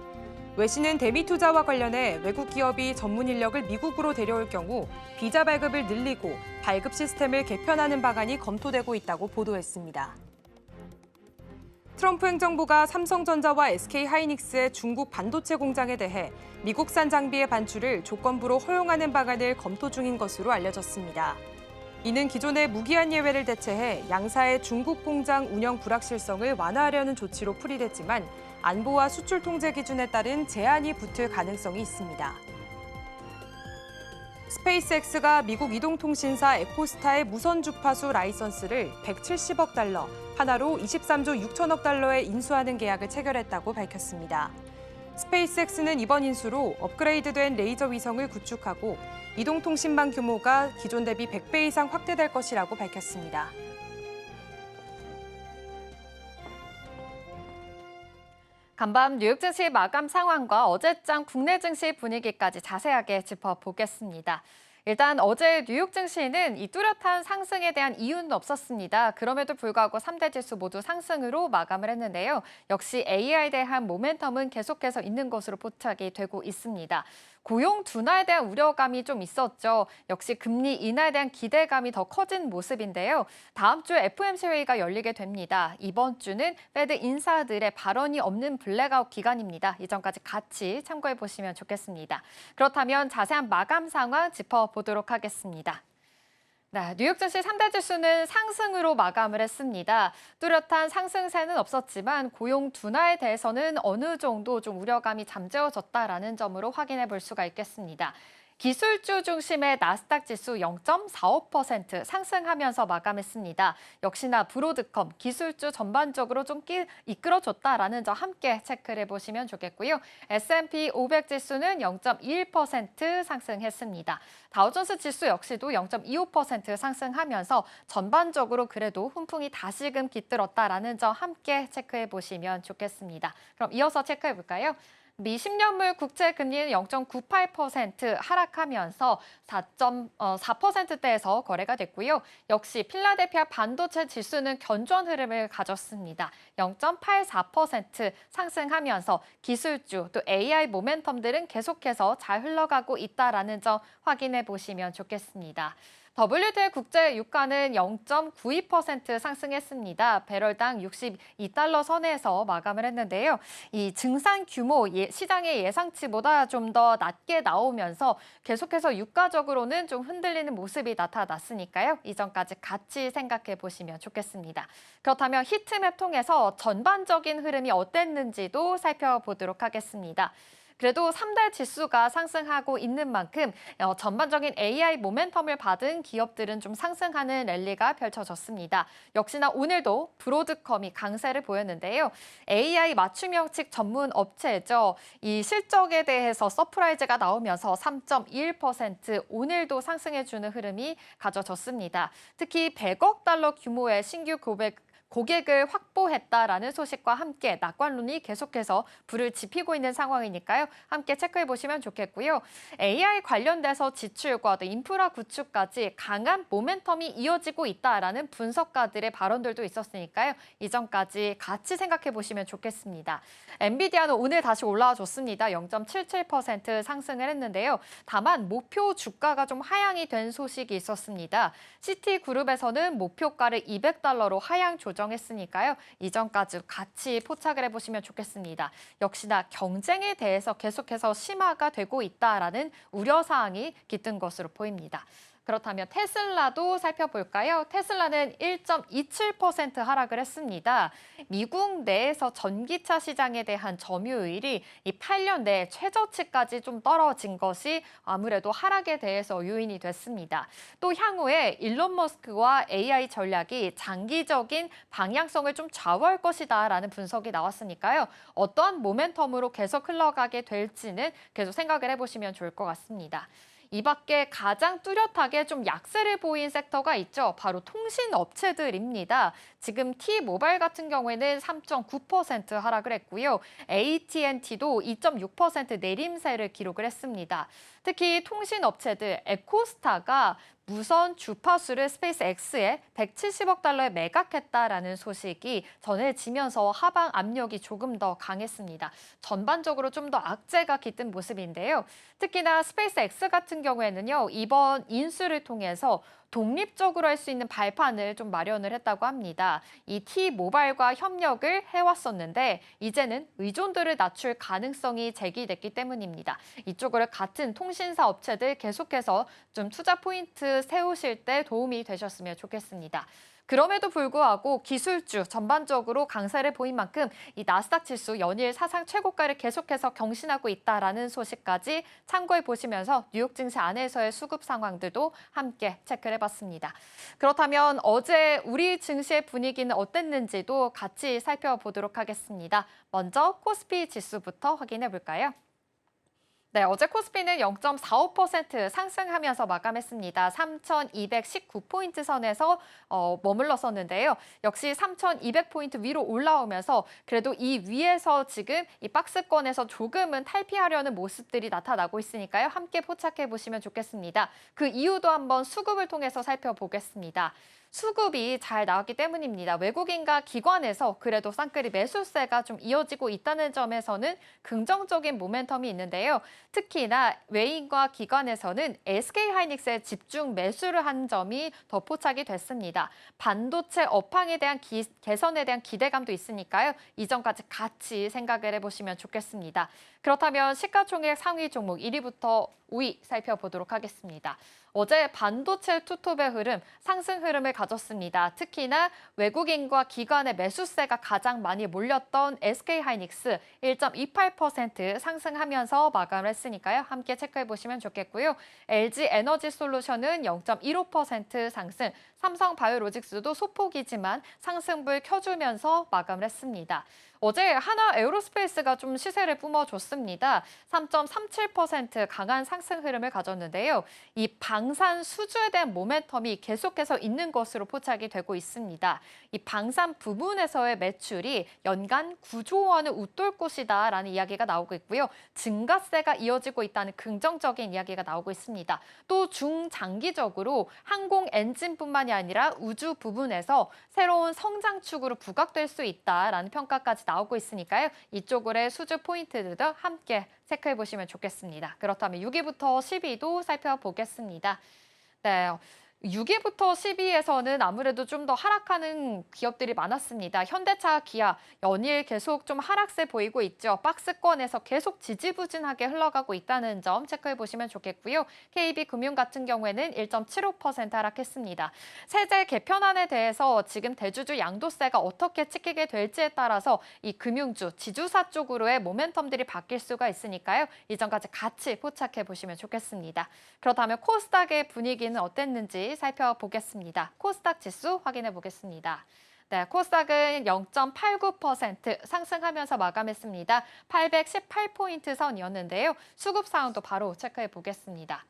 외신은 대미 투자와 관련해 외국 기업이 전문 인력을 미국으로 데려올 경우 비자 발급을 늘리고 발급 시스템을 개편하는 방안이 검토되고 있다고 보도했습니다. 트럼프 행정부가 삼성전자와 SK하이닉스의 중국 반도체 공장에 대해 미국산 장비의 반출을 조건부로 허용하는 방안을 검토 중인 것으로 알려졌습니다. 이는 기존의 무기한 예외를 대체해 양사의 중국 공장 운영 불확실성을 완화하려는 조치로 풀이됐지만 안보와 수출 통제 기준에 따른 제한이 붙을 가능성이 있습니다. 스페이스X가 미국 이동통신사 에코스타의 무선 주파수 라이선스를 170억 달러, 하나로 23조 6천억 달러에 인수하는 계약을 체결했다고 밝혔습니다. 스페이스X는 이번 인수로 업그레이드된 레이저 위성을 구축하고 이동통신망 규모가 기존 대비 100배 이상 확대될 것이라고 밝혔습니다. 간밤 뉴욕 증시 마감 상황과 어제장 국내 증시 분위기까지 자세하게 짚어보겠습니다. 일단 어제 뉴욕 증시는 이 뚜렷한 상승에 대한 이유는 없었습니다. 그럼에도 불구하고 3대 지수 모두 상승으로 마감을 했는데요. 역시 AI에 대한 모멘텀은 계속해서 있는 것으로 포착이 되고 있습니다. 고용 둔화에 대한 우려감이 좀 있었죠. 역시 금리 인하에 대한 기대감이 더 커진 모습인데요. 다음 주에 FOMC 회의가 열리게 됩니다. 이번 주는 페드 인사들의 발언이 없는 블랙아웃 기간입니다. 이점까지 같이 참고해 보시면 좋겠습니다. 그렇다면 자세한 마감 상황 짚어보도록 하겠습니다. 네, 뉴욕 증시 3대 지수는 상승으로 마감을 했습니다. 뚜렷한 상승세는 없었지만 고용 둔화에 대해서는 어느 정도 좀 우려감이 잠재워졌다라는 점으로 확인해 볼 수가 있겠습니다. 기술주 중심의 나스닥 지수 0.45% 상승하면서 마감했습니다. 역시나 브로드컴, 기술주 전반적으로 좀 이끌어줬다라는 점 함께 체크를 해보시면 좋겠고요. S&P 500 지수는 0.21% 상승했습니다. 다우존스 지수 역시도 0.25% 상승하면서 전반적으로 그래도 훈풍이 다시금 깃들었다라는 점 함께 체크해 보시면 좋겠습니다. 그럼 이어서 체크해 볼까요? 미 10년물 국채 금리는 0.98% 하락하면서 4.4%대에서 거래가 됐고요. 역시 필라델피아 반도체 지수는 견조한 흐름을 가졌습니다. 0.84% 상승하면서 기술주 또 AI 모멘텀들은 계속해서 잘 흘러가고 있다라는 점 확인해 보시면 좋겠습니다. WTI 국제 유가는 0.92% 상승했습니다. 배럴당 62달러 선에서 마감을 했는데요. 이 증산 규모 시장의 예상치보다 좀 더 낮게 나오면서 계속해서 유가적으로는 좀 흔들리는 모습이 나타났으니까요. 이 점까지 같이 생각해 보시면 좋겠습니다. 그렇다면 히트맵 통해서 전반적인 흐름이 어땠는지도 살펴보도록 하겠습니다. 그래도 3대 지수가 상승하고 있는 만큼 전반적인 AI 모멘텀을 받은 기업들은 좀 상승하는 랠리가 펼쳐졌습니다. 역시나 오늘도 브로드컴이 강세를 보였는데요. AI 맞춤형 칩 전문 업체죠. 이 실적에 대해서 서프라이즈가 나오면서 3.1% 오늘도 상승해주는 흐름이 가져졌습니다. 특히 100억 달러 규모의 신규 고객을 확보했다라는 소식과 함께 낙관론이 계속해서 불을 지피고 있는 상황이니까요. 함께 체크해 보시면 좋겠고요. AI 관련돼서 지출과 인프라 구축까지 강한 모멘텀이 이어지고 있다라는 분석가들의 발언들도 있었으니까요. 이 점까지 같이 생각해 보시면 좋겠습니다. 엔비디아는 오늘 다시 올라와 줬습니다. 0.77% 상승을 했는데요. 다만 목표 주가가 좀 하향이 된 소식이 있었습니다. 시티그룹에서는 목표가를 200달러로 하향 조정했으니까요. 이전까지 같이 포착을 해보시면 좋겠습니다. 역시나 경쟁에 대해서 계속해서 심화가 되고 있다라는 우려사항이 깃든 것으로 보입니다. 그렇다면 테슬라도 살펴볼까요? 테슬라는 1.27% 하락을 했습니다. 미국 내에서 전기차 시장에 대한 점유율이 이 8년 내 최저치까지 좀 떨어진 것이 아무래도 하락에 대해서 요인이 됐습니다. 또 향후에 일론 머스크와 AI 전략이 장기적인 방향성을 좀 좌우할 것이다라는 분석이 나왔으니까요. 어떠한 모멘텀으로 계속 흘러가게 될지는 계속 생각을 해보시면 좋을 것 같습니다. 이 밖에 가장 뚜렷하게 좀 약세를 보인 섹터가 있죠. 바로 통신업체들입니다. 지금 T모바일 같은 경우에는 3.9% 하락을 했고요. AT&T도 2.6% 내림세를 기록을 했습니다. 특히 통신업체들 에코스타가 무선 주파수를 스페이스X에 170억 달러에 매각했다라는 소식이 전해지면서 하방 압력이 조금 더 강했습니다. 전반적으로 좀 더 악재가 깃든 모습인데요. 특히나 스페이스X 같은 경우에는요, 이번 인수를 통해서 독립적으로 할 수 있는 발판을 좀 마련을 했다고 합니다. 이 T모바일과 협력을 해왔었는데 이제는 의존도를 낮출 가능성이 제기됐기 때문입니다. 이쪽으로 같은 통신사 업체들 계속해서 좀 투자 포인트 세우실 때 도움이 되셨으면 좋겠습니다. 그럼에도 불구하고 기술주 전반적으로 강세를 보인 만큼 이 나스닥 지수 연일 사상 최고가를 계속해서 경신하고 있다라는 소식까지 참고해 보시면서 뉴욕 증시 안에서의 수급 상황들도 함께 체크를 해봤습니다. 그렇다면 어제 우리 증시의 분위기는 어땠는지도 같이 살펴보도록 하겠습니다. 먼저 코스피 지수부터 확인해 볼까요? 네, 어제 코스피는 0.45% 상승하면서 마감했습니다. 3,219포인트 선에서 머물렀었는데요. 역시 3,200포인트 위로 올라오면서 그래도 이 위에서 지금 이 박스권에서 조금은 탈피하려는 모습들이 나타나고 있으니까요. 함께 포착해 보시면 좋겠습니다. 그 이유도 한번 수급을 통해서 살펴보겠습니다. 수급이 잘 나왔기 때문입니다. 외국인과 기관에서 그래도 쌍끌이 매수세가 좀 이어지고 있다는 점에서는 긍정적인 모멘텀이 있는데요. 특히나 외인과 기관에서는 SK하이닉스에 집중 매수를 한 점이 더 포착이 됐습니다. 반도체 업황에 대한 개선에 대한 기대감도 있으니까요. 이 점까지 같이 생각을 해보시면 좋겠습니다. 그렇다면 시가총액 상위 종목 1위부터 5위 살펴보도록 하겠습니다. 어제 반도체 투톱의 흐름, 상승 흐름을 가졌습니다. 특히나 외국인과 기관의 매수세가 가장 많이 몰렸던 SK하이닉스 1.28% 상승하면서 마감을 했으니까요. 함께 체크해 보시면 좋겠고요. LG에너지솔루션은 0.15% 상승, 삼성바이오로직스도 소폭이지만 상승불 켜주면서 마감을 했습니다. 어제 하나 에어로스페이스가 좀 시세를 뿜어줬습니다. 3.37% 강한 상승 흐름을 가졌는데요. 이 방산 수주에 대한 모멘텀이 계속해서 있는 것으로 포착이 되고 있습니다. 이 방산 부분에서의 매출이 연간 9조 원을 웃돌 것이다라는 이야기가 나오고 있고요. 증가세가 이어지고 있다는 긍정적인 이야기가 나오고 있습니다. 또 중장기적으로 항공 엔진뿐만이 아니라 우주 부분에서 새로운 성장축으로 부각될 수 있다라는 평가까지 나오고 있으니까요. 이쪽으로의 수주 포인트들도 함께 체크해 보시면 좋겠습니다. 그렇다면 6위부터 10위도 살펴보겠습니다. 네. 6위부터 10위에서는 아무래도 좀 더 하락하는 기업들이 많았습니다. 현대차, 기아 연일 계속 좀 하락세 보이고 있죠. 박스권에서 계속 지지부진하게 흘러가고 있다는 점 체크해 보시면 좋겠고요. KB금융 같은 경우에는 1.75% 하락했습니다. 세제 개편안에 대해서 지금 대주주 양도세가 어떻게 찍히게 될지에 따라서 이 금융주, 지주사 쪽으로의 모멘텀들이 바뀔 수가 있으니까요. 이 점까지 같이 포착해 보시면 좋겠습니다. 그렇다면 코스닥의 분위기는 어땠는지 살펴보겠습니다. 코스닥 지수 확인해 보겠습니다. 네, 코스닥은 0.89% 상승하면서 마감했습니다. 818포인트 선이었는데요. 수급 상황도 바로 체크해 보겠습니다.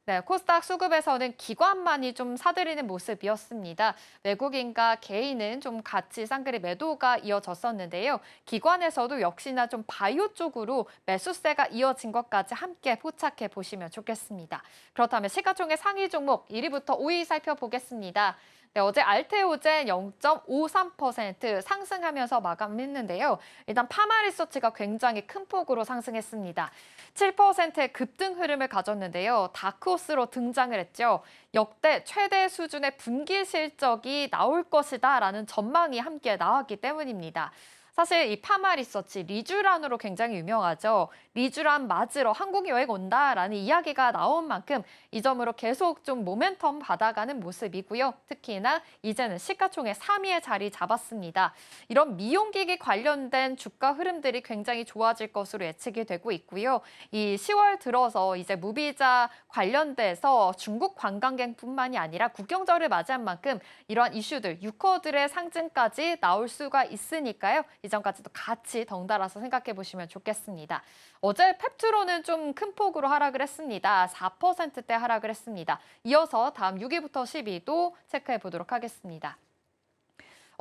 네, 코스닥 수급에서는 기관만이 좀 사들이는 모습이었습니다. 외국인과 개인은 좀 같이 쌍끌이 매도가 이어졌었는데요. 기관에서도 역시나 좀 바이오 쪽으로 매수세가 이어진 것까지 함께 포착해 보시면 좋겠습니다. 그렇다면 시가총액 상위 종목 1위부터 5위 살펴보겠습니다. 네, 어제 알테오젠 0.53% 상승하면서 마감했는데요. 일단 파마리서치가 굉장히 큰 폭으로 상승했습니다. 7%의 급등 흐름을 가졌는데요. 다크호스로 등장을 했죠. 역대 최대 수준의 분기 실적이 나올 것이다라는 전망이 함께 나왔기 때문입니다. 사실 이 파마 리서치 리쥬란으로 굉장히 유명하죠. 리쥬란 맞으러 한국 여행 온다라는 이야기가 나온 만큼 이 점으로 계속 좀 모멘텀 받아가는 모습이고요. 특히나 이제는 시가총액 3위에 자리 잡았습니다. 이런 미용기기 관련된 주가 흐름들이 굉장히 좋아질 것으로 예측이 되고 있고요. 이 10월 들어서 이제 무비자 관련돼서 중국 관광객뿐만이 아니라 국경절을 맞이한 만큼 이러한 이슈들, 유커들의 상징까지 나올 수가 있으니까요. 이 점까지도 같이 덩달아서 생각해 보시면 좋겠습니다. 어제 펩트로는 좀 큰 폭으로 하락을 했습니다. 4%대 하락을 했습니다. 이어서 다음 6위부터 10위도 체크해 보도록 하겠습니다.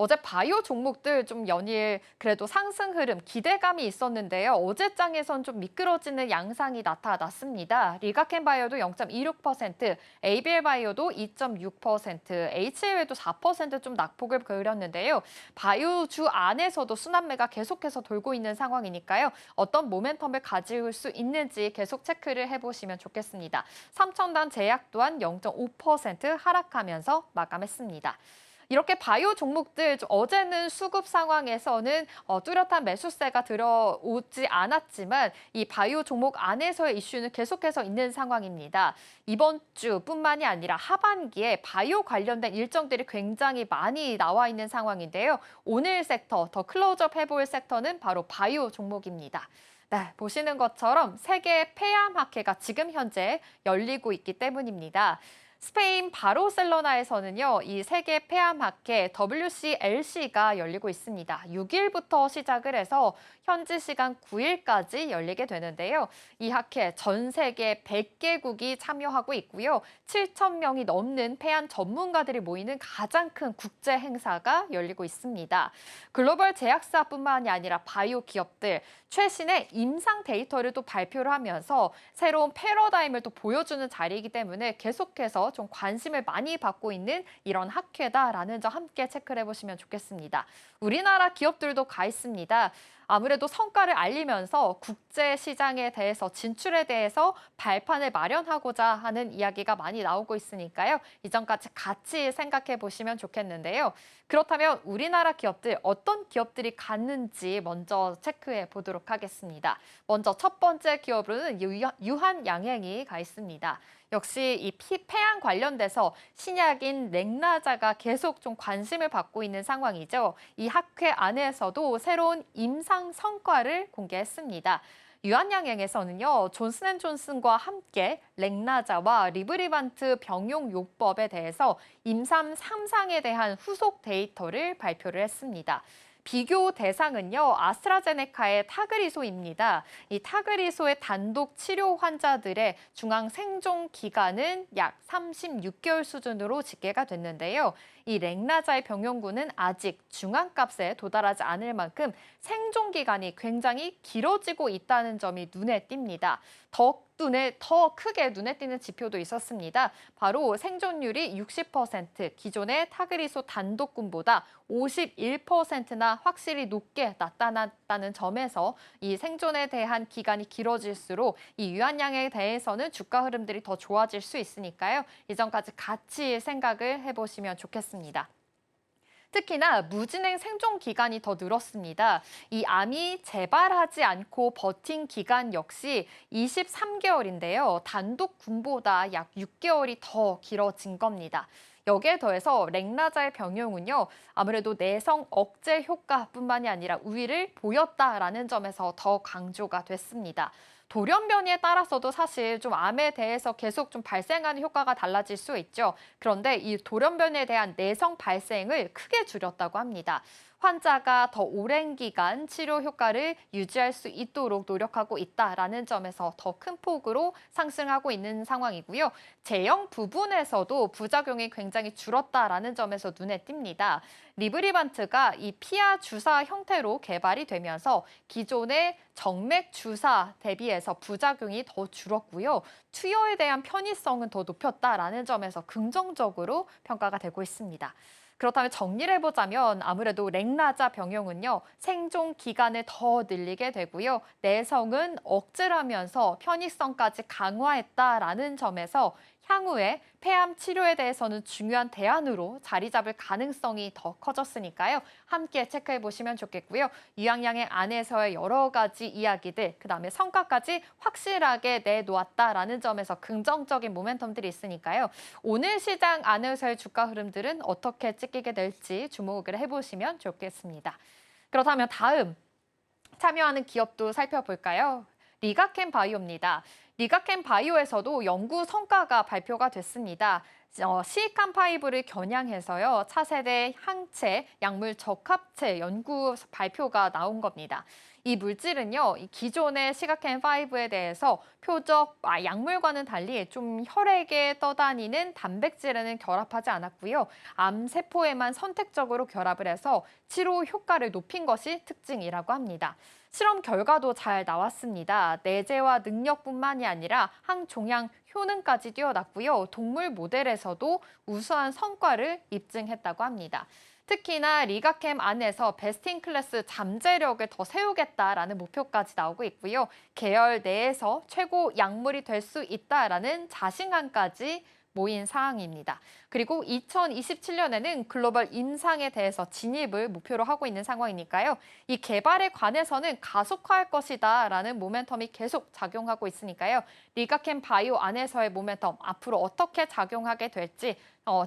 어제 바이오 종목들 좀 연일 그래도 상승 흐름, 기대감이 있었는데요. 어제 장에선 좀 미끄러지는 양상이 나타났습니다. 리가켄바이오도 0.26%, ABL바이오도 2.6%, HL도 4%좀 낙폭을 그렸는데요. 바이오주 안에서도 순환매가 계속해서 돌고 있는 상황이니까요. 어떤 모멘텀을 가질 수 있는지 계속 체크를 해보시면 좋겠습니다. 삼천단 제약 또한 0.5% 하락하면서 마감했습니다. 이렇게 바이오 종목들 어제는 수급 상황에서는 뚜렷한 매수세가 들어오지 않았지만 이 바이오 종목 안에서의 이슈는 계속해서 있는 상황입니다. 이번 주뿐만이 아니라 하반기에 바이오 관련된 일정들이 굉장히 많이 나와 있는 상황인데요. 오늘 섹터, 더 클로즈업 해볼 섹터는 바로 바이오 종목입니다. 네, 보시는 것처럼 세계 폐암학회가 지금 현재 열리고 있기 때문입니다. 스페인 바르셀로나에서는요, 이 세계 폐암학회 WCLC가 열리고 있습니다. 6일부터 시작을 해서 현지 시간 9일까지 열리게 되는데요. 이 학회 전 세계 100개국이 참여하고 있고요. 7,000명이 넘는 폐암 전문가들이 모이는 가장 큰 국제 행사가 열리고 있습니다. 글로벌 제약사뿐만이 아니라 바이오 기업들, 최신의 임상 데이터를 또 발표를 하면서 새로운 패러다임을 또 보여주는 자리이기 때문에 계속해서 좀 관심을 많이 받고 있는 이런 학회다라는 점 함께 체크를 해보시면 좋겠습니다. 우리나라 기업들도 가 있습니다. 아무래도 성과를 알리면서 국제 시장에 대해서 진출에 대해서 발판을 마련하고자 하는 이야기가 많이 나오고 있으니까요. 이 점까지 같이 생각해 보시면 좋겠는데요. 그렇다면 우리나라 기업들 어떤 기업들이 갔는지 먼저 체크해 보도록 하겠습니다. 먼저 첫 번째 기업으로는 유한양행이 가 있습니다. 역시 이 폐암 관련돼서 신약인 렉나자가 계속 좀 관심을 받고 있는 상황이죠. 이 학회 안에서도 새로운 임상 성과를 공개했습니다. 유한양행에서는요, 존슨앤존슨과 함께 렉나자와 리브리반트 병용 요법에 대해서 임상 3상에 대한 후속 데이터를 발표를 했습니다. 비교 대상은요, 아스트라제네카의 타그리소입니다. 이 타그리소의 단독 치료 환자들의 중앙 생존 기간은 약 36개월 수준으로 집계가 됐는데요. 이 렉나자의 병용군은 아직 중앙값에 도달하지 않을 만큼 생존 기간이 굉장히 길어지고 있다는 점이 눈에 띕니다. 더 크게 눈에 띄는 지표도 있었습니다. 바로 생존율이 60%, 기존의 타그리소 단독군보다 51%나 확실히 높게 나타났다는 점에서 이 생존에 대한 기간이 길어질수록 이 유한양에 대해서는 주가 흐름들이 더 좋아질 수 있으니까요. 이 점까지 같이 생각을 해보시면 좋겠습니다. 특히나 무진행 생존 기간이 더 늘었습니다. 이 암이 재발하지 않고 버틴 기간 역시 23개월인데요. 단독 군보다 약 6개월이 더 길어진 겁니다. 여기에 더해서 렉나자의 병용은요, 아무래도 내성 억제 효과뿐만이 아니라 우위를 보였다라는 점에서 더 강조가 됐습니다. 돌연변이에 따라서도 사실 좀 암에 대해서 계속 좀 발생하는 효과가 달라질 수 있죠. 그런데 이 돌연변이에 대한 내성 발생을 크게 줄였다고 합니다. 환자가 더 오랜 기간 치료 효과를 유지할 수 있도록 노력하고 있다라는 점에서 더 큰 폭으로 상승하고 있는 상황이고요. 제형 부분에서도 부작용이 굉장히 줄었다라는 점에서 눈에 띕니다. 리브리반트가 이 피하 주사 형태로 개발이 되면서 기존의 정맥 주사 대비해서 부작용이 더 줄었고요. 투여에 대한 편의성은 더 높였다라는 점에서 긍정적으로 평가가 되고 있습니다. 그렇다면 정리를 해보자면 아무래도 렉나자 병용은요, 생존 기간을 더 늘리게 되고요. 내성은 억제하면서 편의성까지 강화했다라는 점에서 향후에 폐암 치료에 대해서는 중요한 대안으로 자리 잡을 가능성이 더 커졌으니까요. 함께 체크해 보시면 좋겠고요. 유양양행 안에서의 여러 가지 이야기들, 그다음에 성과까지 확실하게 내놓았다라는 점에서 긍정적인 모멘텀들이 있으니까요. 오늘 시장 안에서의 주가 흐름들은 어떻게 찍히게 될지 주목을 해보시면 좋겠습니다. 그렇다면 다음 참여하는 기업도 살펴볼까요? 리가캠 바이오입니다. 리가캠 바이오에서도 연구 성과가 발표가 됐습니다. 시칸5를 겨냥해서요. 차세대 항체, 약물 적합체 연구 발표가 나온 겁니다. 이 물질은요, 이 기존의 시가캠5에 대해서 표적 약물과는 달리 좀 혈액에 떠다니는 단백질에는 결합하지 않았고요. 암세포에만 선택적으로 결합을 해서 치료 효과를 높인 것이 특징이라고 합니다. 실험 결과도 잘 나왔습니다. 내재화 능력뿐만이 아니라 항종양 효능까지 뛰어났고요. 동물 모델에서도 우수한 성과를 입증했다고 합니다. 특히나 리가캠 안에서 베스트 클래스 잠재력을 더 세우겠다라는 목표까지 나오고 있고요. 계열 내에서 최고 약물이 될 수 있다라는 자신감까지 모인 사항입니다. 그리고 2027년에는 글로벌 임상에 대해서 진입을 목표로 하고 있는 상황이니까요. 이 개발에 관해서는 가속화할 것이다라는 모멘텀이 계속 작용하고 있으니까요. 리가캠 바이오 안에서의 모멘텀 앞으로 어떻게 작용하게 될지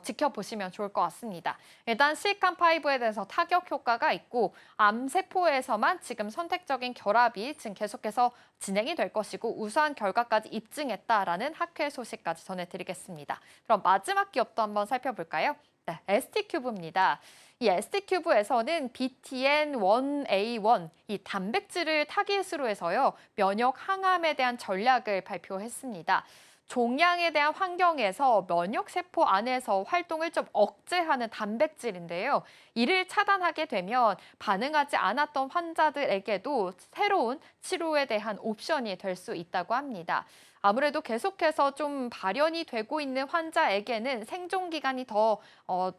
지켜보시면 좋을 것 같습니다. 일단 시칸5에 대해서 타격 효과가 있고 암세포에서만 지금 선택적인 결합이 지금 계속해서 진행이 될 것이고 우수한 결과까지 입증했다라는 학회 소식까지 전해드리겠습니다. 그럼 마지막 기업도 한번 살펴볼까요? 네, ST큐브입니다. 이 ST큐브에서는 BTN1A1, 이 단백질을 타깃으로 해서요, 면역 항암에 대한 전략을 발표했습니다. 종양에 대한 환경에서 면역세포 안에서 활동을 좀 억제하는 단백질인데요. 이를 차단하게 되면 반응하지 않았던 환자들에게도 새로운 치료에 대한 옵션이 될 수 있다고 합니다. 아무래도 계속해서 좀 발현이 되고 있는 환자에게는 생존 기간이 더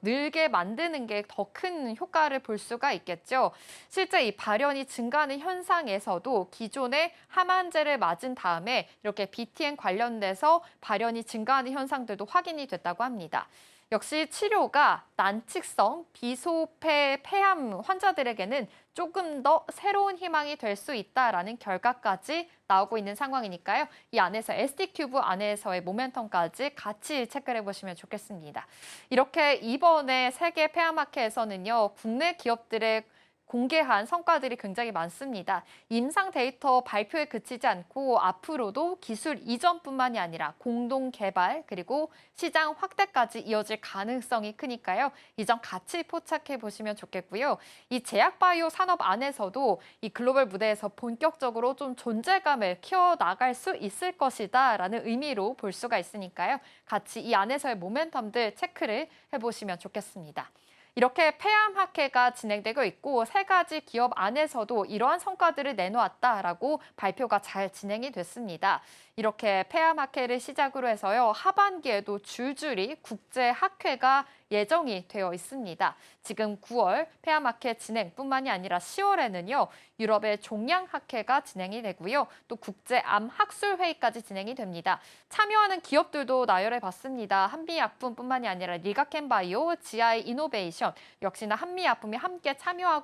늘게 만드는 게 더 큰 효과를 볼 수가 있겠죠. 실제 이 발현이 증가하는 현상에서도 기존의 항암제를 맞은 다음에 이렇게 BTN 관련돼서 발현이 증가하는 현상들도 확인이 됐다고 합니다. 역시 치료가 난치성 비소폐 폐암 환자들에게는 조금 더 새로운 희망이 될 수 있다라는 결과까지 나오고 있는 상황이니까요. 이 안에서 ST큐브 안에서의 모멘텀까지 같이 체크를 해보시면 좋겠습니다. 이렇게 이번에 세계 폐암학회에서는요, 국내 기업들의 공개한 성과들이 굉장히 많습니다. 임상 데이터 발표에 그치지 않고 앞으로도 기술 이전뿐만이 아니라 공동 개발 그리고 시장 확대까지 이어질 가능성이 크니까요. 이 점 같이 포착해 보시면 좋겠고요. 이 제약바이오 산업 안에서도 이 글로벌 무대에서 본격적으로 좀 존재감을 키워나갈 수 있을 것이다라는 의미로 볼 수가 있으니까요. 같이 이 안에서의 모멘텀들 체크를 해보시면 좋겠습니다. 이렇게 폐암학회가 진행되고 있고 세 가지 기업 안에서도 이러한 성과들을 내놓았다라고 발표가 잘 진행이 됐습니다. 이렇게 폐암학회를 시작으로 해서요, 하반기에도 줄줄이 국제학회가 예정이 되어 있습니다. 지금 9월 폐암학회 진행뿐만이 아니라 10월에는요, 유럽의 종양학회가 진행이 되고요. 또 국제암학술회의까지 진행이 됩니다. 참여하는 기업들도 나열해봤습니다. 한미약품뿐만이 아니라 리가캠바이오, GI 이노베이션, 역시나 한미약품이 함께 참여할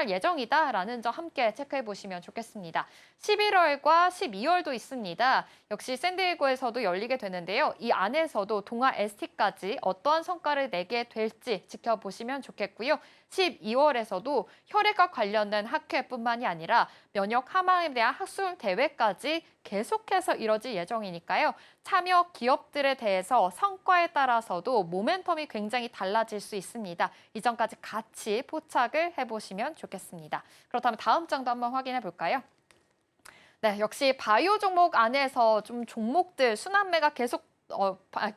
예정이다라는 점 함께 체크해보시면 좋겠습니다. 11월과 12월도 있습니다. 역시 샌디에고에서도 열리게 되는데요. 이 안에서도 동아 ST까지 어떠한 성과를 내게 될지 지켜보시면 좋겠고요. 12월에서도 혈액과 관련된 학회뿐만이 아니라 면역 항암에 대한 학술 대회까지 계속해서 이뤄질 예정이니까요. 참여 기업들에 대해서 성과에 따라서도 모멘텀이 굉장히 달라질 수 있습니다. 이 점까지 같이 포착을 해보시면 좋겠습니다. 그렇다면 다음 장도 한번 확인해 볼까요? 네, 역시 바이오 종목 안에서 좀 종목들 순환매가 계속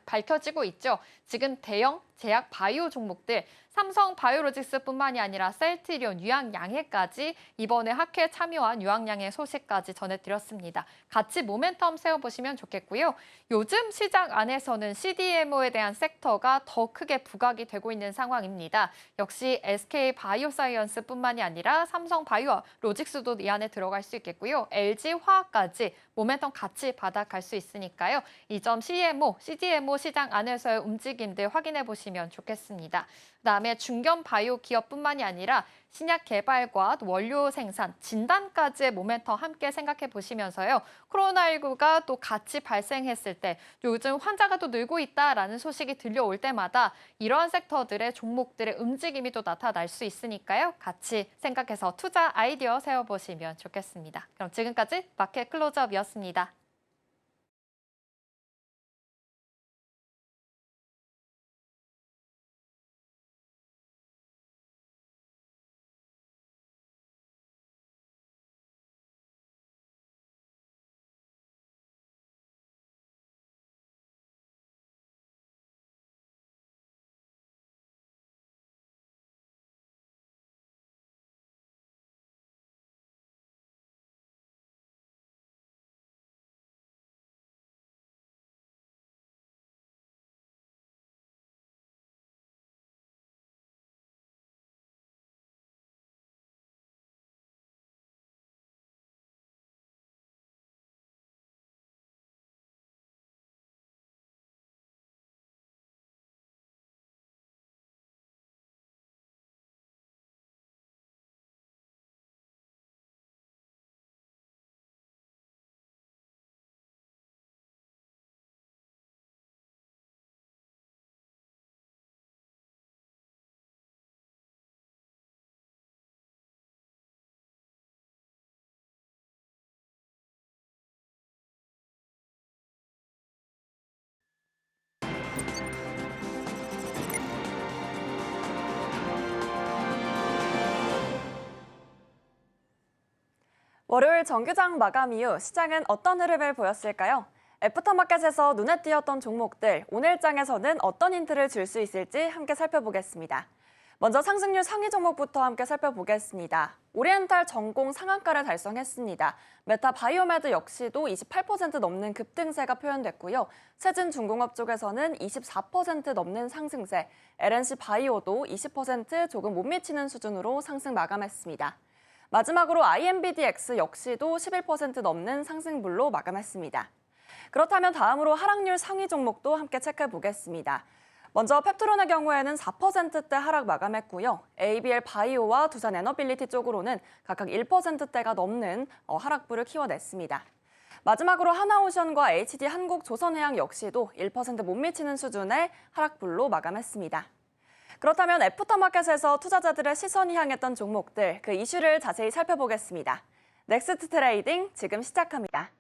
밝혀지고 있죠. 지금 대형 제약 바이오 종목들 삼성 바이오로직스뿐만이 아니라 셀트리온, 유황양해까지 이번에 학회에 참여한 유황양해 소식까지 전해드렸습니다. 같이 모멘텀 세워보시면 좋겠고요. 요즘 시장 안에서는 CDMO에 대한 섹터가 더 크게 부각이 되고 있는 상황입니다. 역시 SK 바이오사이언스뿐만이 아니라 삼성 바이오로직스도 이 안에 들어갈 수 있겠고요. LG 화학까지 모멘텀 같이 받아갈 수 있으니까요. 이 점 CDMO 시장 안에서의 움직임들 확인해 보시면 좋겠습니다. 그다음에 중견 바이오 기업뿐만이 아니라 신약 개발과 원료 생산, 진단까지의 모멘텀 함께 생각해 보시면서요. 코로나19가 또 같이 발생했을 때 요즘 환자가 또 늘고 있다라는 소식이 들려올 때마다 이러한 섹터들의 종목들의 움직임이 또 나타날 수 있으니까요. 같이 생각해서 투자 아이디어 세워보시면 좋겠습니다. 그럼 지금까지 마켓 클로즈업이었습니다. 월요일 정규장 마감 이후 시장은 어떤 흐름을 보였을까요? 애프터마켓에서 눈에 띄었던 종목들, 오늘 장에서는 어떤 힌트를 줄 수 있을지 함께 살펴보겠습니다. 먼저 상승률 상위 종목부터 함께 살펴보겠습니다. 오리엔탈 전공 상한가를 달성했습니다. 메타 바이오메드 역시도 28% 넘는 급등세가 표현됐고요. 세진중공업 쪽에서는 24% 넘는 상승세, LNC 바이오도 20% 조금 못 미치는 수준으로 상승 마감했습니다. 마지막으로 IMBDX 역시도 11% 넘는 상승분로 마감했습니다. 그렇다면 다음으로 하락률 상위 종목도 함께 체크해 보겠습니다. 먼저 펩트론의 경우에는 4%대 하락 마감했고요. ABL 바이오와 두산 에너빌리티 쪽으로는 각각 1%대가 넘는 하락부를 키워냈습니다. 마지막으로 하나오션과 HD 한국조선해양 역시도 1% 못 미치는 수준의 하락불로 마감했습니다. 그렇다면 애프터마켓에서 투자자들의 시선이 향했던 종목들, 그 이슈를 자세히 살펴보겠습니다. 넥스트 트레이딩 지금 시작합니다.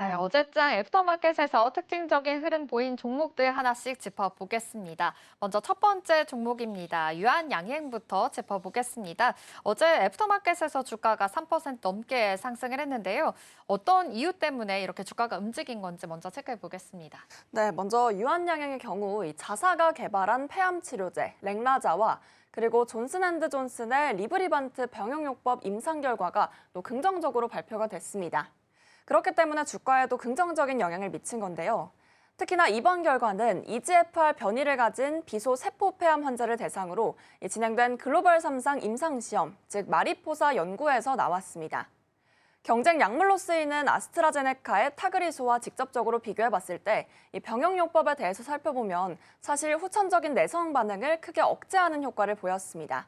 네, 어제장 애프터마켓에서 특징적인 흐름 보인 종목들 하나씩 짚어보겠습니다. 먼저 첫 번째 종목입니다. 유한양행부터 짚어보겠습니다. 어제 애프터마켓에서 주가가 3% 넘게 상승을 했는데요. 어떤 이유 때문에 이렇게 주가가 움직인 건지 먼저 체크해보겠습니다. 네, 먼저 유한양행의 경우 이 자사가 개발한 폐암 치료제 렉라자와 그리고 존슨앤드존슨의 리브리반트 병용요법 임상 결과가 또 긍정적으로 발표가 됐습니다. 그렇기 때문에 주가에도 긍정적인 영향을 미친 건데요. 특히나 이번 결과는 EGFR 변이를 가진 비소 세포 폐암 환자를 대상으로 진행된 글로벌 3상 임상시험, 즉 마리포사 연구에서 나왔습니다. 경쟁 약물로 쓰이는 아스트라제네카의 타그리소와 직접적으로 비교해봤을 때 이 병용요법에 대해서 살펴보면 사실 후천적인 내성 반응을 크게 억제하는 효과를 보였습니다.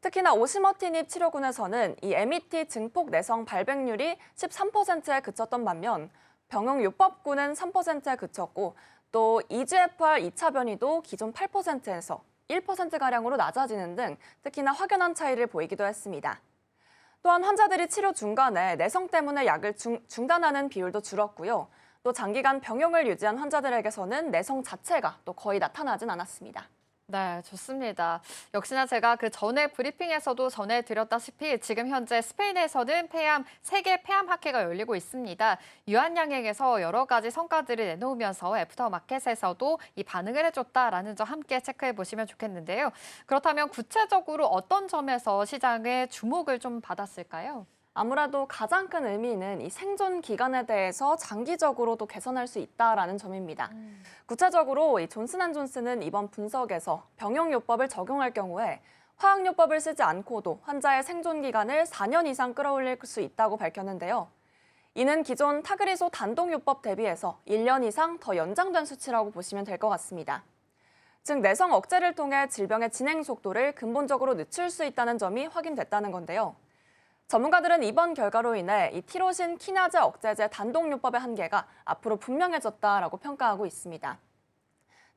특히나 오시머티닙 치료군에서는 이 MET 증폭 내성 발병률이 13%에 그쳤던 반면 병용요법군은 3%에 그쳤고 또 EGFR 2차 변이도 기존 8%에서 1%가량으로 낮아지는 등 특히나 확연한 차이를 보이기도 했습니다. 또한 환자들이 치료 중간에 내성 때문에 약을 중단하는 비율도 줄었고요. 또 장기간 병용을 유지한 환자들에게서는 내성 자체가 또 거의 나타나진 않았습니다. 네, 좋습니다. 역시나 제가 그 전에 브리핑에서도 전해드렸다시피 지금 현재 스페인에서는 세계 폐암학회가 열리고 있습니다. 유한양행에서 여러 가지 성과들을 내놓으면서 애프터마켓에서도 이 반응을 해줬다라는 점 함께 체크해 보시면 좋겠는데요. 그렇다면 구체적으로 어떤 점에서 시장의 주목을 좀 받았을까요? 아무래도 가장 큰 의미는 이 생존 기간에 대해서 장기적으로도 개선할 수 있다라는 점입니다. 구체적으로 이 존슨앤존슨은 이번 분석에서 병용요법을 적용할 경우에 화학요법을 쓰지 않고도 환자의 생존 기간을 4년 이상 끌어올릴 수 있다고 밝혔는데요. 이는 기존 타그리소 단독요법 대비해서 1년 이상 더 연장된 수치라고 보시면 될 것 같습니다. 즉 내성 억제를 통해 질병의 진행 속도를 근본적으로 늦출 수 있다는 점이 확인됐다는 건데요. 전문가들은 이번 결과로 인해 이 티로신 키나제 억제제 단독요법의 한계가 앞으로 분명해졌다라고 평가하고 있습니다.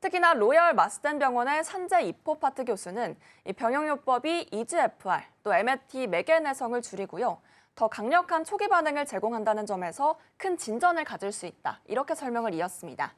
특히나 로열 마스덴 병원의 산재 이포파트 교수는 이 병용요법이 EGFR, 또 MET 매개 내성을 줄이고요. 더 강력한 초기 반응을 제공한다는 점에서 큰 진전을 가질 수 있다. 이렇게 설명을 이었습니다.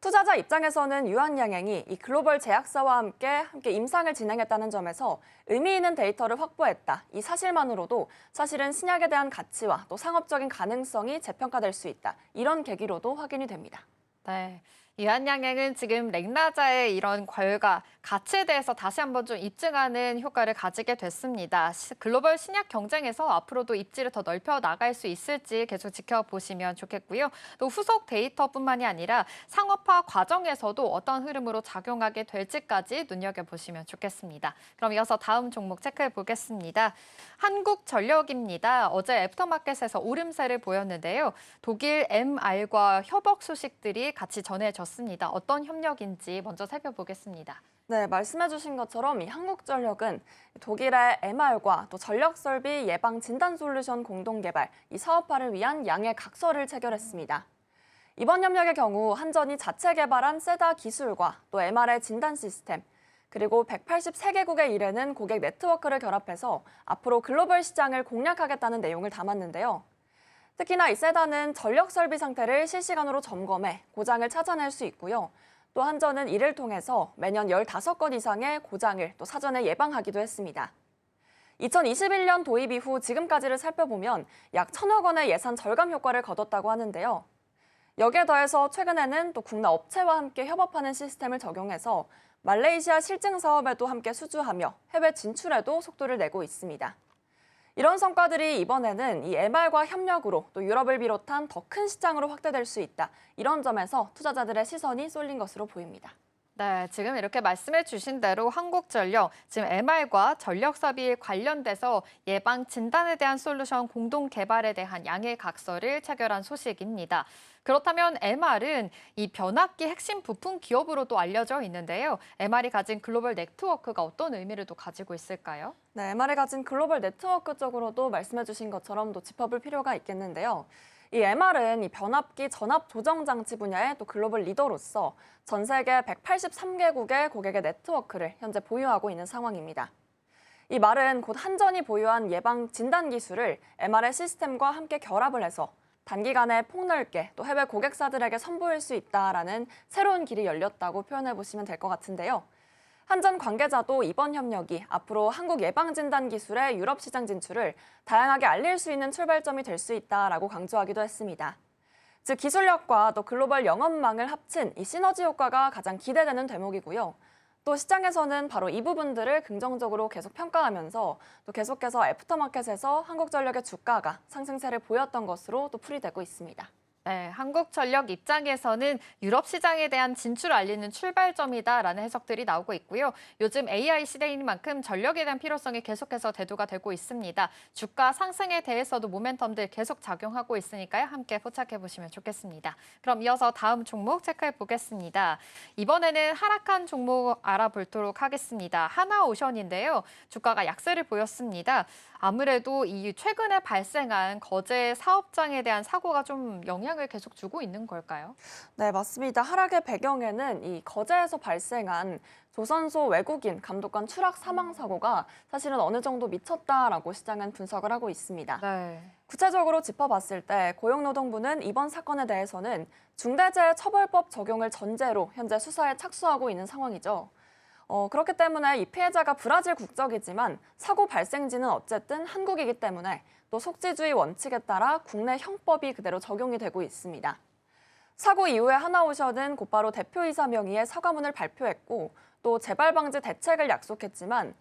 투자자 입장에서는 유한양행이 이 글로벌 제약사와 함께 임상을 진행했다는 점에서 의미 있는 데이터를 확보했다. 이 사실만으로도 사실은 신약에 대한 가치와 또 상업적인 가능성이 재평가될 수 있다. 이런 계기로도 확인이 됩니다. 네. 유한양행은 지금 렉나자의 이런 결과, 가치에 대해서 다시 한번 좀 입증하는 효과를 가지게 됐습니다. 글로벌 신약 경쟁에서 앞으로도 입지를 더 넓혀 나갈 수 있을지 계속 지켜보시면 좋겠고요. 또 후속 데이터뿐만이 아니라 상업화 과정에서도 어떤 흐름으로 작용하게 될지까지 눈여겨보시면 좋겠습니다. 그럼 이어서 다음 종목 체크해 보겠습니다. 한국전력입니다. 어제 애프터마켓에서 오름세를 보였는데요. 독일 MR과 협업 소식들이 같이 전해졌습니다. 어떤 협력인지 먼저 살펴보겠습니다. 네, 말씀해주신 것처럼 이 한국전력은 독일의 MR과 또 전력설비 예방 진단 솔루션 공동 개발, 이 사업화를 위한 양해 각서를 체결했습니다. 이번 협력의 경우 한전이 자체 개발한 세다 기술과 또 MR의 진단 시스템, 그리고 183개국에 이르는 고객 네트워크를 결합해서 앞으로 글로벌 시장을 공략하겠다는 내용을 담았는데요. 특히나 이 세다는 전력 설비 상태를 실시간으로 점검해 고장을 찾아낼 수 있고요. 또 한전은 이를 통해서 매년 15건 이상의 고장을 또 사전에 예방하기도 했습니다. 2021년 도입 이후 지금까지를 살펴보면 약 1,000억 원의 예산 절감 효과를 거뒀다고 하는데요. 여기에 더해서 최근에는 또 국내 업체와 함께 협업하는 시스템을 적용해서 말레이시아 실증 사업에도 함께 수주하며 해외 진출에도 속도를 내고 있습니다. 이런 성과들이 이번에는 이 MR과 협력으로 또 유럽을 비롯한 더 큰 시장으로 확대될 수 있다. 이런 점에서 투자자들의 시선이 쏠린 것으로 보입니다. 네, 지금 이렇게 말씀해 주신 대로 한국전력, 지금 MR과 전력사비 관련돼서 예방 진단에 대한 솔루션 공동 개발에 대한 양해 각서를 체결한 소식입니다. 그렇다면 MR은 이 변압기 핵심 부품 기업으로도 알려져 있는데요. MR이 가진 글로벌 네트워크가 어떤 의미를 또 가지고 있을까요? 네, MR이 가진 글로벌 네트워크 쪽으로도 말씀해 주신 것처럼 또 짚어볼 필요가 있겠는데요. 이 MR은 이 변압기 전압 조정 장치 분야의 또 글로벌 리더로서 전 세계 183개국의 고객의 네트워크를 현재 보유하고 있는 상황입니다. 이 말은 곧 한전이 보유한 예방 진단 기술을 MR의 시스템과 함께 결합을 해서 단기간에 폭넓게 또 해외 고객사들에게 선보일 수 있다라는 새로운 길이 열렸다고 표현해 보시면 될 것 같은데요. 한전 관계자도 이번 협력이 앞으로 한국 예방진단 기술의 유럽 시장 진출을 다양하게 알릴 수 있는 출발점이 될 수 있다라고 강조하기도 했습니다. 즉 기술력과 또 글로벌 영업망을 합친 이 시너지 효과가 가장 기대되는 대목이고요. 또 시장에서는 바로 이 부분들을 긍정적으로 계속 평가하면서 또 계속해서 애프터마켓에서 한국전력의 주가가 상승세를 보였던 것으로 또 풀이되고 있습니다. 네, 한국전력 입장에서는 유럽 시장에 대한 진출을 알리는 출발점이다라는 해석들이 나오고 있고요. 요즘 AI 시대인 만큼 전력에 대한 필요성이 계속해서 대두가 되고 있습니다. 주가 상승에 대해서도 모멘텀들 계속 작용하고 있으니까요. 함께 포착해 보시면 좋겠습니다. 그럼 이어서 다음 종목 체크해 보겠습니다. 이번에는 하락한 종목 알아보도록 하겠습니다. 하나오션인데요. 주가가 약세를 보였습니다. 아무래도 이 최근에 발생한 거제 사업장에 대한 사고가 좀 영향을 계속 주고 있는 걸까요? 네, 맞습니다. 하락의 배경에는 이 거제에서 발생한 조선소 외국인 감독관 추락 사망 사고가 사실은 어느 정도 미쳤다라고 시장은 분석을 하고 있습니다. 네. 구체적으로 짚어봤을 때 고용노동부는 이번 사건에 대해서는 중대재해처벌법 적용을 전제로 현재 수사에 착수하고 있는 상황이죠. 그렇기 때문에 이 피해자가 브라질 국적이지만 사고 발생지는 어쨌든 한국이기 때문에 또 속지주의 원칙에 따라 국내 형법이 그대로 적용이 되고 있습니다. 사고 이후에 하나오션은 곧바로 대표이사 명의의 사과문을 발표했고 또 재발 방지 대책을 약속했지만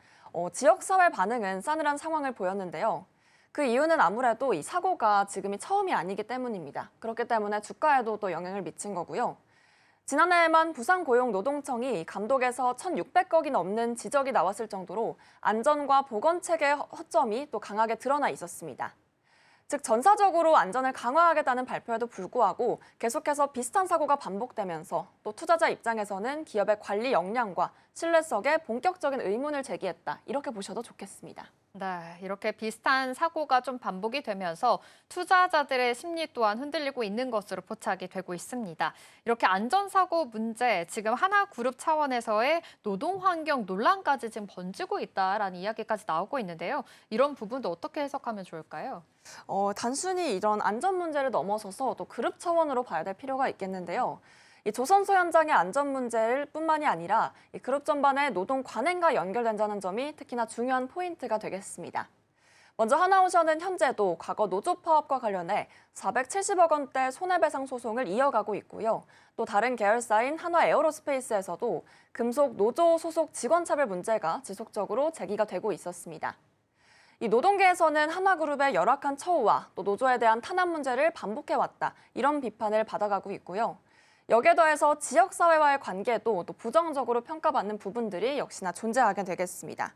지역사회 반응은 싸늘한 상황을 보였는데요. 그 이유는 아무래도 이 사고가 지금이 처음이 아니기 때문입니다. 그렇기 때문에 주가에도 또 영향을 미친 거고요. 지난해에만 부산고용노동청이 감독에서 1,600건이 넘는 지적이 나왔을 정도로 안전과 보건체계의 허점이 또 강하게 드러나 있었습니다. 즉 전사적으로 안전을 강화하겠다는 발표에도 불구하고 계속해서 비슷한 사고가 반복되면서 또 투자자 입장에서는 기업의 관리 역량과 신뢰성에 본격적인 의문을 제기했다. 이렇게 보셔도 좋겠습니다. 네, 이렇게 비슷한 사고가 좀 반복이 되면서 투자자들의 심리 또한 흔들리고 있는 것으로 포착이 되고 있습니다. 이렇게 안전사고 문제, 지금 하나그룹 차원에서의 노동환경 논란까지 지금 번지고 있다라는 이야기까지 나오고 있는데요. 이런 부분도 어떻게 해석하면 좋을까요? 단순히 이런 안전 문제를 넘어서서 또 그룹 차원으로 봐야 될 필요가 있겠는데요. 이 조선소 현장의 안전 문제를 뿐만이 아니라 이 그룹 전반의 노동 관행과 연결된다는 점이 특히나 중요한 포인트가 되겠습니다. 먼저 하나오션은 현재도 과거 노조 파업과 관련해 470억 원대 손해배상 소송을 이어가고 있고요. 또 다른 계열사인 한화에어로스페이스에서도 금속 노조 소속 직원 차별 문제가 지속적으로 제기가 되고 있었습니다. 이 노동계에서는 하나그룹의 열악한 처우와 또 노조에 대한 탄압 문제를 반복해왔다. 이런 비판을 받아가고 있고요. 여기에 더해서 지역사회와의 관계도 또 부정적으로 평가받는 부분들이 역시나 존재하게 되겠습니다.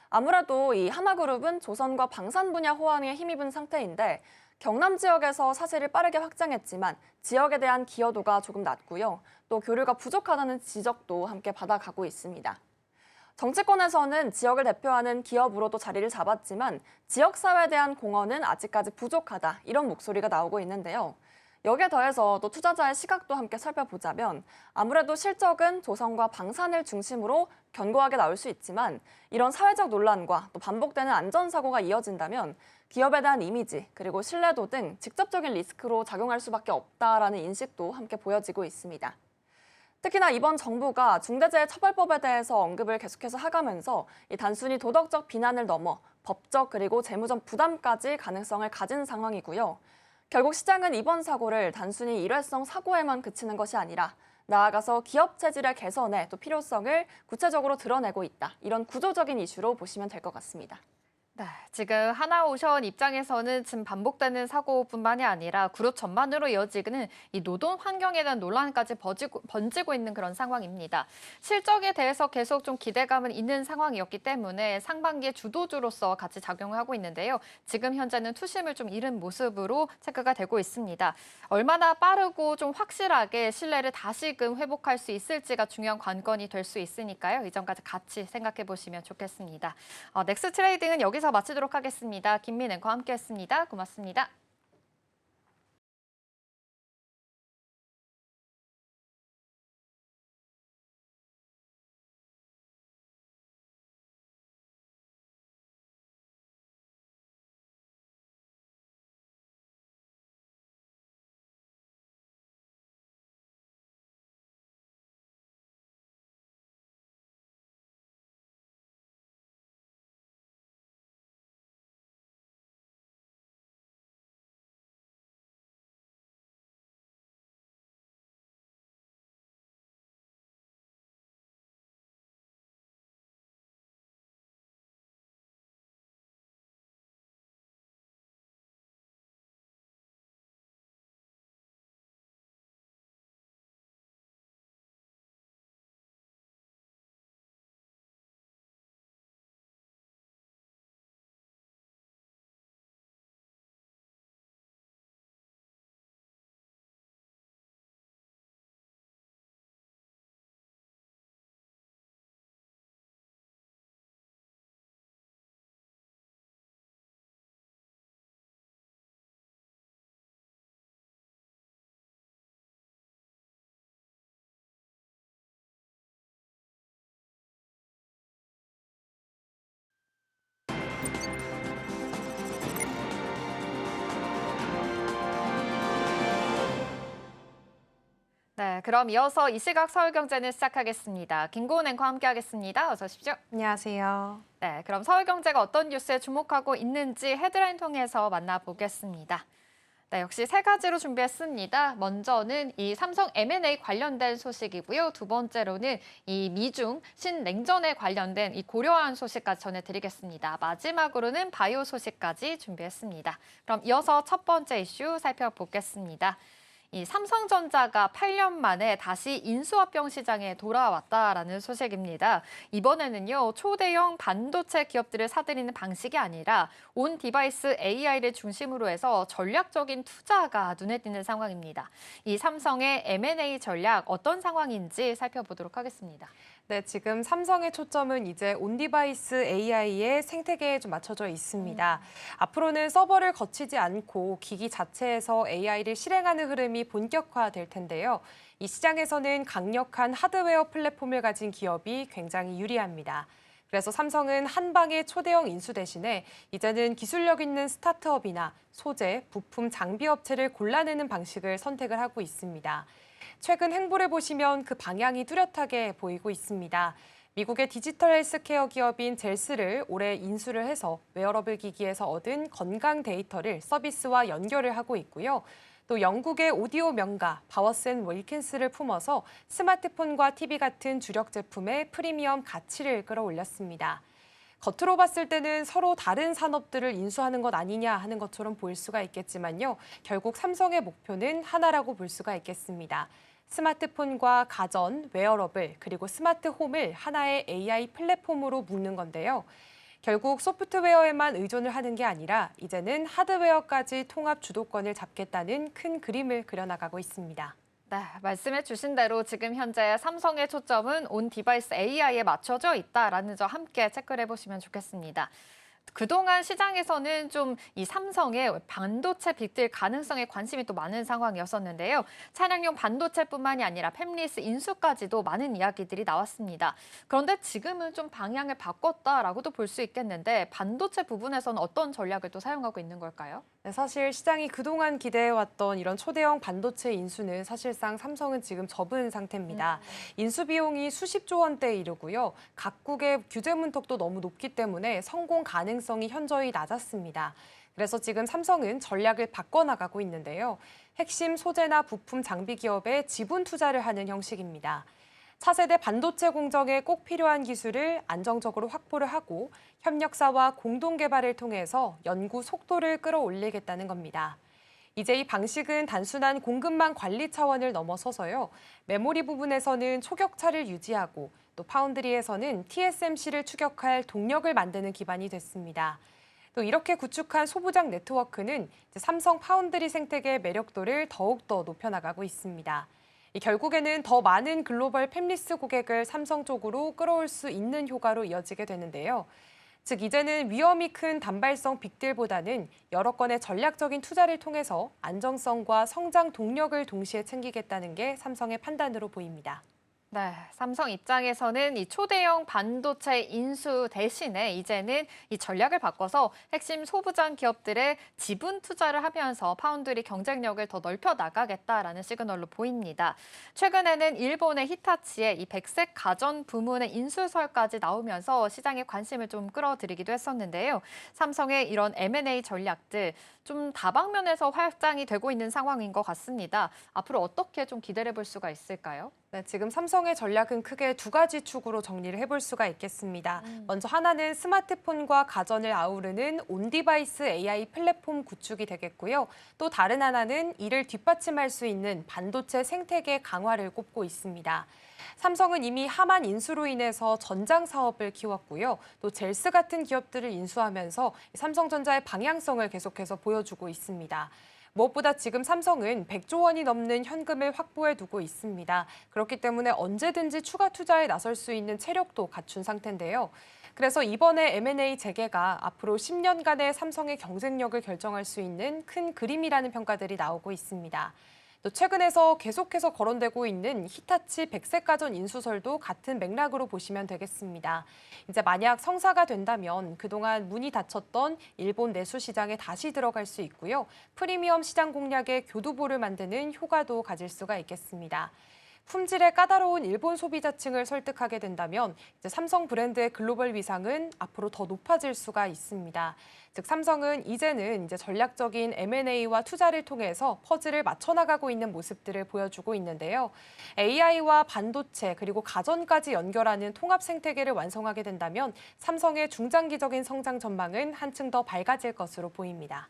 아무래도 이 하나그룹은 조선과 방산 분야 호황에 힘입은 상태인데 경남 지역에서 사실을 빠르게 확장했지만 지역에 대한 기여도가 조금 낮고요. 또 교류가 부족하다는 지적도 함께 받아가고 있습니다. 정치권에서는 지역을 대표하는 기업으로도 자리를 잡았지만 지역사회에 대한 공헌은 아직까지 부족하다. 이런 목소리가 나오고 있는데요. 여기에 더해서 또 투자자의 시각도 함께 살펴보자면 아무래도 실적은 조선과 방산을 중심으로 견고하게 나올 수 있지만 이런 사회적 논란과 또 반복되는 안전사고가 이어진다면 기업에 대한 이미지 그리고 신뢰도 등 직접적인 리스크로 작용할 수밖에 없다라는 인식도 함께 보여지고 있습니다. 특히나 이번 정부가 중대재해처벌법에 대해서 언급을 계속해서 하가면서 단순히 도덕적 비난을 넘어 법적 그리고 재무적 부담까지 가능성을 가진 상황이고요. 결국 시장은 이번 사고를 단순히 일회성 사고에만 그치는 것이 아니라 나아가서 기업 체질의 개선에 또 필요성을 구체적으로 드러내고 있다. 이런 구조적인 이슈로 보시면 될 것 같습니다. 네, 지금 하나오션 입장에서는 지금 반복되는 사고뿐만이 아니라 그룹 전반으로 이어지는 이 노동 환경에 대한 논란까지 번지고 있는 그런 상황입니다. 실적에 대해서 계속 좀 기대감은 있는 상황이었기 때문에 상반기에 주도주로서 같이 작용하고 있는데요. 지금 현재는 투심을 좀 잃은 모습으로 체크가 되고 있습니다. 얼마나 빠르고 좀 확실하게 신뢰를 다시금 회복할 수 있을지가 중요한 관건이 될 수 있으니까요. 이 점까지 같이 생각해 보시면 좋겠습니다. 넥스 트레이딩은 여기서 마치도록 하겠습니다. 김민 앵커와 함께했습니다. 고맙습니다. 그럼 이어서 이 시각 서울경제는 시작하겠습니다. 김고은 앵커 함께하겠습니다. 어서 오십시오. 안녕하세요. 네, 그럼 서울경제가 어떤 뉴스에 주목하고 있는지 헤드라인 통해서 만나보겠습니다. 네, 역시 세 가지로 준비했습니다. 먼저는 이 삼성 M&A 관련된 소식이고요. 두 번째로는 이 미중 신냉전에 관련된 이 고려한 소식까지 전해드리겠습니다. 마지막으로는 바이오 소식까지 준비했습니다. 그럼 이어서 첫 번째 이슈 살펴보겠습니다. 이 삼성전자가 8년 만에 다시 인수합병 시장에 돌아왔다라는 소식입니다. 이번에는요, 초대형 반도체 기업들을 사들이는 방식이 아니라 온 디바이스 AI를 중심으로 해서 전략적인 투자가 눈에 띄는 상황입니다. 이 삼성의 M&A 전략 어떤 상황인지 살펴보도록 하겠습니다. 네, 지금 삼성의 초점은 이제 온디바이스 AI의 생태계에 좀 맞춰져 있습니다. 앞으로는 서버를 거치지 않고 기기 자체에서 AI를 실행하는 흐름이 본격화될 텐데요. 이 시장에서는 강력한 하드웨어 플랫폼을 가진 기업이 굉장히 유리합니다. 그래서 삼성은 한 방의 초대형 인수 대신에 이제는 기술력 있는 스타트업이나 소재, 부품, 장비 업체를 골라내는 방식을 선택을 하고 있습니다. 최근 행보를 보시면 그 방향이 뚜렷하게 보이고 있습니다. 미국의 디지털 헬스케어 기업인 젤스를 올해 인수를 해서 웨어러블 기기에서 얻은 건강 데이터를 서비스와 연결을 하고 있고요. 또 영국의 오디오 명가 바워스 앤 윌킨스를 품어서 스마트폰과 TV 같은 주력 제품의 프리미엄 가치를 끌어올렸습니다. 겉으로 봤을 때는 서로 다른 산업들을 인수하는 것 아니냐 하는 것처럼 보일 수가 있겠지만요. 결국 삼성의 목표는 하나라고 볼 수가 있겠습니다. 스마트폰과 가전, 웨어러블, 그리고 스마트홈을 하나의 AI 플랫폼으로 묶는 건데요. 결국 소프트웨어에만 의존을 하는 게 아니라 이제는 하드웨어까지 통합 주도권을 잡겠다는 큰 그림을 그려나가고 있습니다. 네, 말씀해 주신 대로 지금 현재 삼성의 초점은 온 디바이스 AI에 맞춰져 있다라는 점 함께 체크를 해보시면 좋겠습니다. 그동안 시장에서는 좀 이 삼성의 반도체 빅딜 가능성에 관심이 또 많은 상황이었었는데요. 차량용 반도체뿐만이 아니라 팹리스 인수까지도 많은 이야기들이 나왔습니다. 그런데 지금은 좀 방향을 바꿨다라고도 볼 수 있겠는데 반도체 부분에서는 어떤 전략을 또 사용하고 있는 걸까요? 네, 사실 시장이 그동안 기대해왔던 이런 초대형 반도체 인수는 사실상 삼성은 지금 접은 상태입니다. 인수 비용이 수십조 원대에 이르고요. 각국의 규제 문턱도 너무 높기 때문에 성공 가능성이 현저히 낮았습니다. 그래서 지금 삼성은 전략을 바꿔나가고 있는데요. 핵심 소재나 부품 장비 기업에 지분 투자를 하는 형식입니다. 차세대 반도체 공정에 꼭 필요한 기술을 안정적으로 확보를 하고 협력사와 공동 개발을 통해서 연구 속도를 끌어올리겠다는 겁니다. 이제 이 방식은 단순한 공급망 관리 차원을 넘어서서요. 메모리 부분에서는 초격차를 유지하고 또 파운드리에서는 TSMC를 추격할 동력을 만드는 기반이 됐습니다. 또 이렇게 구축한 소부장 네트워크는 삼성 파운드리 생태계의 매력도를 더욱더 높여나가고 있습니다. 결국에는 더 많은 글로벌 팹리스 고객을 삼성 쪽으로 끌어올 수 있는 효과로 이어지게 되는데요. 즉 이제는 위험이 큰 단발성 빅딜보다는 여러 건의 전략적인 투자를 통해서 안정성과 성장 동력을 동시에 챙기겠다는 게 삼성의 판단으로 보입니다. 네, 삼성 입장에서는 이 초대형 반도체 인수 대신에 이제는 이 전략을 바꿔서 핵심 소부장 기업들의 지분 투자를 하면서 파운드리 경쟁력을 더 넓혀 나가겠다라는 시그널로 보입니다. 최근에는 일본의 히타치의 이 백색 가전 부문의 인수설까지 나오면서 시장의 관심을 좀 끌어들이기도 했었는데요. 삼성의 이런 M&A 전략들 좀 다방면에서 확장이 되고 있는 상황인 것 같습니다. 앞으로 어떻게 좀 기대해 볼 수가 있을까요? 네, 지금 삼성의 전략은 크게 두 가지 축으로 정리를 해볼 수가 있겠습니다. 먼저 하나는 스마트폰과 가전을 아우르는 온디바이스 AI 플랫폼 구축이 되겠고요. 또 다른 하나는 이를 뒷받침할 수 있는 반도체 생태계 강화를 꼽고 있습니다. 삼성은 이미 하만 인수로 인해서 전장 사업을 키웠고요. 또 젤스 같은 기업들을 인수하면서 삼성전자의 방향성을 계속해서 보여주고 있습니다. 무엇보다 지금 삼성은 100조 원이 넘는 현금을 확보해 두고 있습니다. 그렇기 때문에 언제든지 추가 투자에 나설 수 있는 체력도 갖춘 상태인데요. 그래서 이번에 M&A 재개가 앞으로 10년간의 삼성의 경쟁력을 결정할 수 있는 큰 그림이라는 평가들이 나오고 있습니다. 또 최근에서 계속해서 거론되고 있는 히타치 백색가전 인수설도 같은 맥락으로 보시면 되겠습니다. 이제 만약 성사가 된다면 그동안 문이 닫혔던 일본 내수 시장에 다시 들어갈 수 있고요. 프리미엄 시장 공략의 교두보를 만드는 효과도 가질 수가 있겠습니다. 품질의 까다로운 일본 소비자층을 설득하게 된다면 이제 삼성 브랜드의 글로벌 위상은 앞으로 더 높아질 수가 있습니다. 즉 삼성은 이제는 이제 전략적인 M&A와 투자를 통해서 퍼즐을 맞춰 나가고 있는 모습들을 보여주고 있는데요. AI와 반도체 그리고 가전까지 연결하는 통합 생태계를 완성하게 된다면 삼성의 중장기적인 성장 전망은 한층 더 밝아질 것으로 보입니다.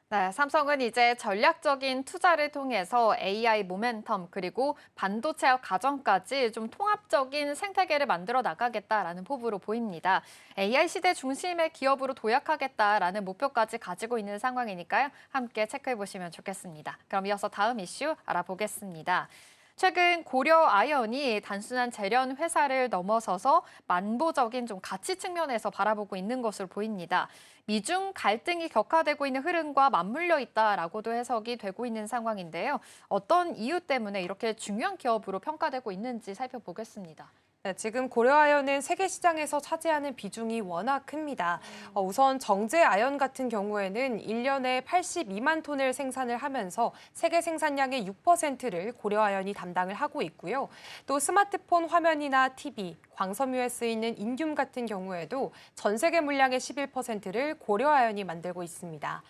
네, 삼성은 이제 전략적인 투자를 통해서 AI 모멘텀 그리고 반도체와 가전까지 좀 통합적인 생태계를 만들어 나가겠다라는 포부로 보입니다. AI 시대 중심의 기업으로 도약하겠다라는 목표까지 가지고 있는 상황이니까요. 함께 체크해 보시면 좋겠습니다. 그럼 이어서 다음 이슈 알아보겠습니다. 최근 고려 아연이 단순한 재련 회사를 넘어서서 만보적인 좀 가치 측면에서 바라보고 있는 것으로 보입니다. 미중 갈등이 격화되고 있는 흐름과 맞물려 있다라고도 해석이 되고 있는 상황인데요. 어떤 이유 때문에 이렇게 중요한 기업으로 평가되고 있는지 살펴보겠습니다. 네, 지금 고려아연은 세계 시장에서 차지하는 비중이 워낙 큽니다. 우선 정제아연 같은 경우에는 1년에 82만 톤을 생산을 하면서 세계 생산량의 6%를 고려아연이 담당을 하고 있고요. 또 스마트폰 화면이나 TV, 광섬유에 쓰이는 인듐 같은 경우에도 전 세계 물량의 11%를 고려아연이 만들고 있습니다.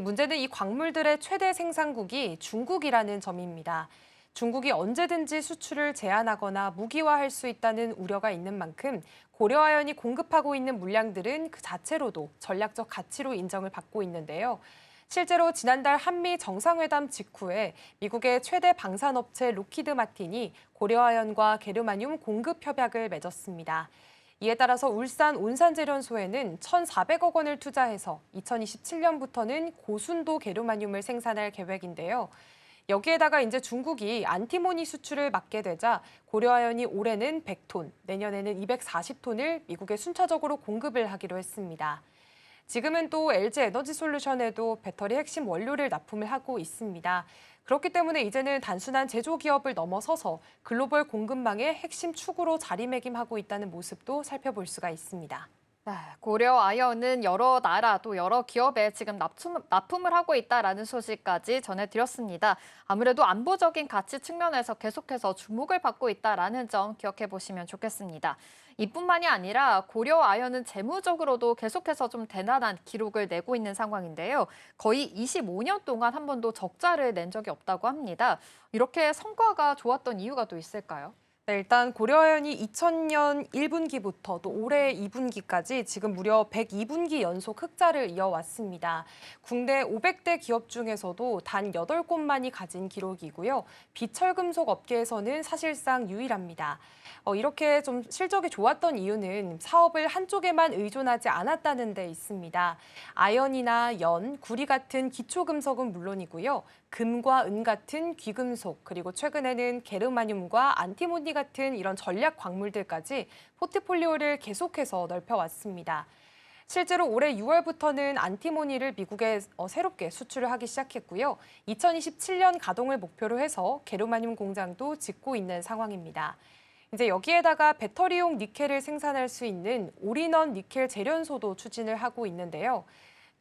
문제는 이 광물들의 최대 생산국이 중국이라는 점입니다. 중국이 언제든지 수출을 제한하거나 무기화할 수 있다는 우려가 있는 만큼 고려아연이 공급하고 있는 물량들은 그 자체로도 전략적 가치로 인정을 받고 있는데요. 실제로 지난달 한미 정상회담 직후에 미국의 최대 방산업체 로키드 마틴이 고려아연과 게르마늄 공급 협약을 맺었습니다. 이에 따라서 울산 온산제련소에는 1,400억 원을 투자해서 2027년부터는 고순도 게르마늄을 생산할 계획인데요. 여기에다가 이제 중국이 안티모니 수출을 막게 되자 고려아연이 올해는 100톤, 내년에는 240톤을 미국에 순차적으로 공급을 하기로 했습니다. 지금은 또 LG 에너지솔루션에도 배터리 핵심 원료를 납품을 하고 있습니다. 그렇기 때문에 이제는 단순한 제조 기업을 넘어서서 글로벌 공급망의 핵심 축으로 자리매김하고 있다는 모습도 살펴볼 수가 있습니다. 네, 고려 아연은 여러 나라 또 여러 기업에 지금 납품을 하고 있다라는 소식까지 전해드렸습니다. 아무래도 안보적인 가치 측면에서 계속해서 주목을 받고 있다라는 점 기억해 보시면 좋겠습니다. 이뿐만이 아니라 고려 아연은 재무적으로도 계속해서 좀 대단한 기록을 내고 있는 상황인데요. 거의 25년 동안 한 번도 적자를 낸 적이 없다고 합니다. 이렇게 성과가 좋았던 이유가 또 있을까요? 네, 일단 고려아연이 2000년 1분기부터 또 올해 2분기까지 지금 무려 102분기 연속 흑자를 이어왔습니다. 국내 500대 기업 중에서도 단 8곳만이 가진 기록이고요. 비철금속 업계에서는 사실상 유일합니다. 이렇게 좀 실적이 좋았던 이유는 사업을 한쪽에만 의존하지 않았다는 데 있습니다. 아연이나 연, 구리 같은 기초금속은 물론이고요. 금과 은 같은 귀금속, 그리고 최근에는 게르마늄과 안티모니 같은 이런 전략 광물들까지 포트폴리오를 계속해서 넓혀왔습니다. 실제로 올해 6월부터는 안티모니를 미국에 새롭게 수출을 하기 시작했고요. 2027년 가동을 목표로 해서 게르마늄 공장도 짓고 있는 상황입니다. 이제 여기에다가 배터리용 니켈을 생산할 수 있는 올인원 니켈 재련소도 추진을 하고 있는데요.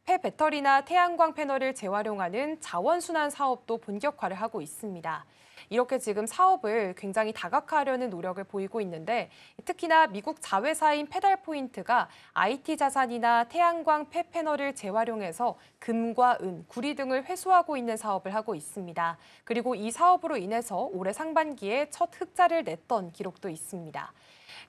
폐배터리나 태양광 패널을 재활용하는 자원순환 사업도 본격화를 하고 있습니다. 이렇게 지금 사업을 굉장히 다각화하려는 노력을 보이고 있는데 특히나 미국 자회사인 페달포인트가 IT 자산이나 태양광 폐패널을 재활용해서 금과 은, 구리 등을 회수하고 있는 사업을 하고 있습니다. 그리고 이 사업으로 인해서 올해 상반기에 첫 흑자를 냈던 기록도 있습니다.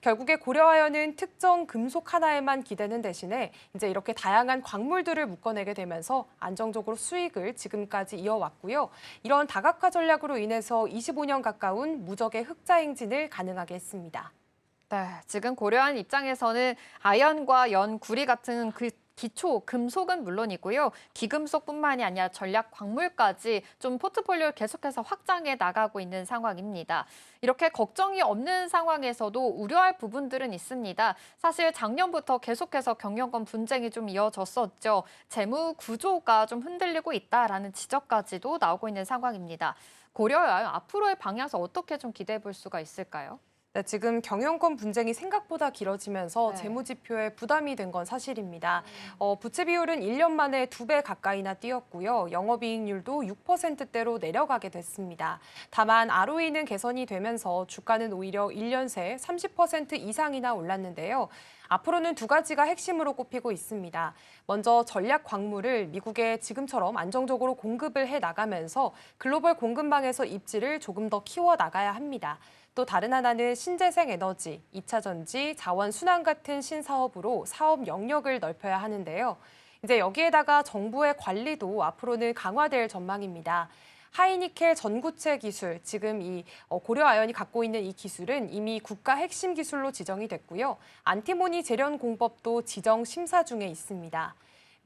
결국에 고려아연은 특정 금속 하나에만 기대는 대신에 이제 이렇게 다양한 광물들을 묶어내게 되면서 안정적으로 수익을 지금까지 이어왔고요. 이런 다각화 전략으로 인해서 25년 가까운 무적의 흑자 행진을 가능하게 했습니다. 네, 지금 고려한 입장에서는 아연과 연, 구리 같은 기초 금속은 물론이고요. 기금속뿐만이 아니라 전략 광물까지 좀 포트폴리오를 계속해서 확장해 나가고 있는 상황입니다. 이렇게 걱정이 없는 상황에서도 우려할 부분들은 있습니다. 사실 작년부터 계속해서 경영권 분쟁이 좀 이어졌었죠. 재무 구조가 좀 흔들리고 있다라는 지적까지도 나오고 있는 상황입니다. 고려아연 앞으로의 방향에서 어떻게 좀 기대해 볼 수가 있을까요? 네, 지금 경영권 분쟁이 생각보다 길어지면서 네. 재무지표에 부담이 된 건 사실입니다. 부채 비율은 1년 만에 2배 가까이나 뛰었고요. 영업이익률도 6%대로 내려가게 됐습니다. 다만 ROE는 개선이 되면서 주가는 오히려 1년 새 30% 이상이나 올랐는데요. 앞으로는 두 가지가 핵심으로 꼽히고 있습니다. 먼저 전략 광물을 미국에 지금처럼 안정적으로 공급을 해 나가면서 글로벌 공급망에서 입지를 조금 더 키워 나가야 합니다. 또 다른 하나는 신재생 에너지, 2차 전지, 자원 순환 같은 신사업으로 사업 영역을 넓혀야 하는데요. 이제 여기에다가 정부의 관리도 앞으로는 강화될 전망입니다. 하이니켈 전구체 기술, 지금 이 고려아연이 갖고 있는 이 기술은 이미 국가 핵심 기술로 지정이 됐고요. 안티모니 재련 공법도 지정 심사 중에 있습니다.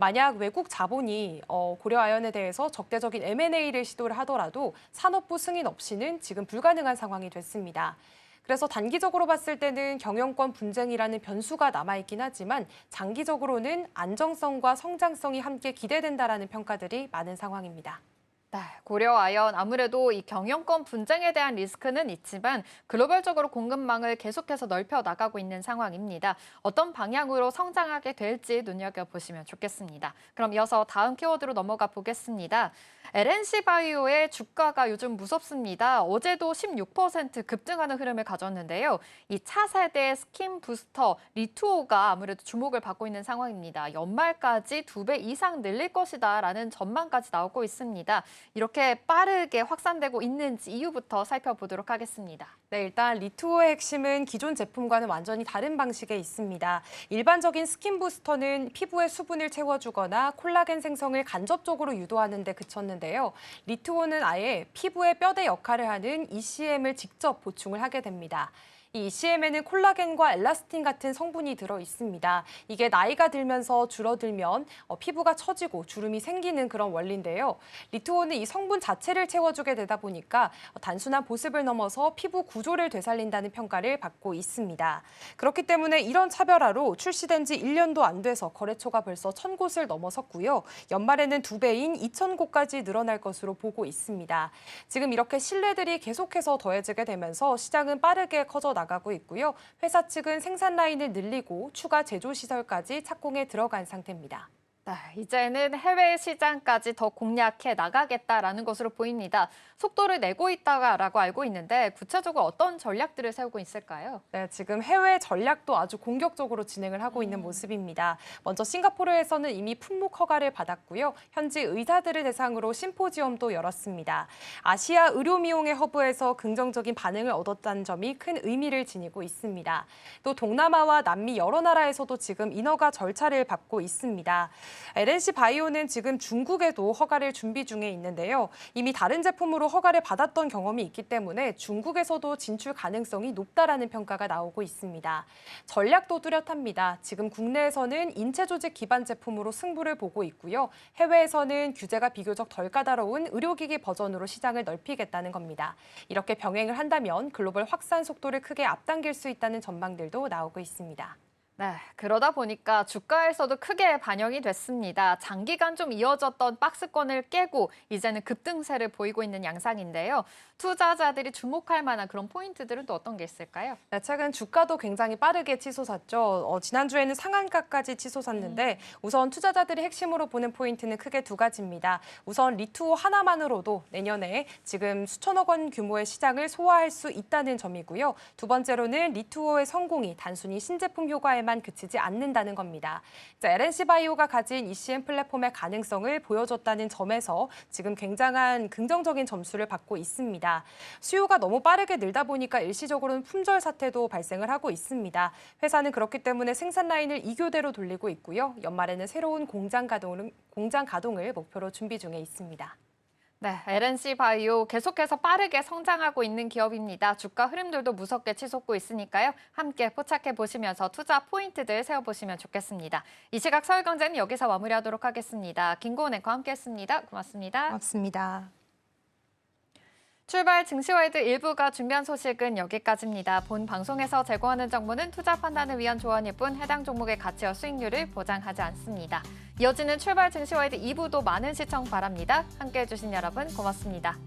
만약 외국 자본이 고려아연에 대해서 적대적인 M&A를 시도를 하더라도 산업부 승인 없이는 지금 불가능한 상황이 됐습니다. 그래서 단기적으로 봤을 때는 경영권 분쟁이라는 변수가 남아있긴 하지만 장기적으로는 안정성과 성장성이 함께 기대된다라는 평가들이 많은 상황입니다. 네, 고려아연 아무래도 이 경영권 분쟁에 대한 리스크는 있지만 글로벌적으로 공급망을 계속해서 넓혀 나가고 있는 상황입니다. 어떤 방향으로 성장하게 될지 눈여겨보시면 좋겠습니다. 그럼 이어서 다음 키워드로 넘어가 보겠습니다. LNC 바이오의 주가가 요즘 무섭습니다. 어제도 16% 급등하는 흐름을 가졌는데요. 이 차세대 스킨 부스터 리투오가 아무래도 주목을 받고 있는 상황입니다. 연말까지 2배 이상 늘릴 것이다라는 전망까지 나오고 있습니다. 이렇게 빠르게 확산되고 있는지 이유부터 살펴보도록 하겠습니다. 네, 일단 리투오의 핵심은 기존 제품과는 완전히 다른 방식에 있습니다. 일반적인 스킨 부스터는 피부에 수분을 채워주거나 콜라겐 생성을 간접적으로 유도하는 데 그쳤는데요. 리투오는 아예 피부의 뼈대 역할을 하는 ECM을 직접 보충을 하게 됩니다. 이 ECM에는 콜라겐과 엘라스틴 같은 성분이 들어 있습니다. 이게 나이가 들면서 줄어들면 피부가 처지고 주름이 생기는 그런 원리인데요. 리투오는 이 성분 자체를 채워주게 되다 보니까 단순한 보습을 넘어서 피부 구조를 되살린다는 평가를 받고 있습니다. 그렇기 때문에 이런 차별화로 출시된 지 1년도 안 돼서 거래처가 벌써 1,000곳을 넘어섰고요. 연말에는 2배인 2,000곳까지 늘어날 것으로 보고 있습니다. 지금 이렇게 신뢰들이 계속해서 더해지게 되면서 시장은 빠르게 커져 나가고 있고요. 회사 측은 생산 라인을 늘리고 추가 제조 시설까지 착공에 들어간 상태입니다. 네, 이제는 해외 시장까지 더 공략해 나가겠다라는 것으로 보입니다. 속도를 내고 있다라고 알고 있는데 구체적으로 어떤 전략들을 세우고 있을까요? 네, 지금 해외 전략도 아주 공격적으로 진행을 하고 있는 모습입니다. 먼저 싱가포르에서는 이미 품목 허가를 받았고요. 현지 의사들을 대상으로 심포지엄도 열었습니다. 아시아 의료미용의 허브에서 긍정적인 반응을 얻었다는 점이 큰 의미를 지니고 있습니다. 또 동남아와 남미 여러 나라에서도 지금 인허가 절차를 밟고 있습니다. LNC 바이오는 지금 중국에도 허가를 준비 중에 있는데요. 이미 다른 제품으로 허가를 받았던 경험이 있기 때문에 중국에서도 진출 가능성이 높다라는 평가가 나오고 있습니다. 전략도 뚜렷합니다. 지금 국내에서는 인체 조직 기반 제품으로 승부를 보고 있고요. 해외에서는 규제가 비교적 덜 까다로운 의료기기 버전으로 시장을 넓히겠다는 겁니다. 이렇게 병행을 한다면 글로벌 확산 속도를 크게 앞당길 수 있다는 전망들도 나오고 있습니다. 네, 그러다 보니까 주가에서도 크게 반영이 됐습니다. 장기간 좀 이어졌던 박스권을 깨고 이제는 급등세를 보이고 있는 양상인데요. 투자자들이 주목할 만한 그런 포인트들은 또 어떤 게 있을까요? 네, 최근 주가도 굉장히 빠르게 치솟았죠. 지난주에는 상한가까지 치솟았는데 우선 투자자들이 핵심으로 보는 포인트는 크게 두 가지입니다. 우선 리투오 하나만으로도 내년에 지금 수천억 원 규모의 시장을 소화할 수 있다는 점이고요. 두 번째로는 리투오의 성공이 단순히 신제품 효과에만 그치지 않는다는 겁니다. LNC 바이오가 가진 ECM 플랫폼의 가능성을 보여줬다는 점에서 지금 굉장한 긍정적인 점수를 받고 있습니다. 수요가 너무 빠르게 늘다 보니까 일시적으로는 품절 사태도 발생을 하고 있습니다. 회사는 그렇기 때문에 생산 라인을 2교대로 돌리고 있고요. 연말에는 새로운 공장 가동을 목표로 준비 중에 있습니다. 네, LNC 바이오 계속해서 빠르게 성장하고 있는 기업입니다. 주가 흐름들도 무섭게 치솟고 있으니까요. 함께 포착해 보시면서 투자 포인트들 세워보시면 좋겠습니다. 이 시각 서울경제는 여기서 마무리하도록 하겠습니다. 김고은 앵커와 함께했습니다. 고맙습니다. 고맙습니다. 출발 증시월드 1부가 준비한 소식은 여기까지입니다. 본 방송에서 제공하는 정보는 투자 판단을 위한 조언일 뿐 해당 종목의 가치와 수익률을 보장하지 않습니다. 이어지는 출발 증시월드 2부도 많은 시청 바랍니다. 함께해 주신 여러분 고맙습니다.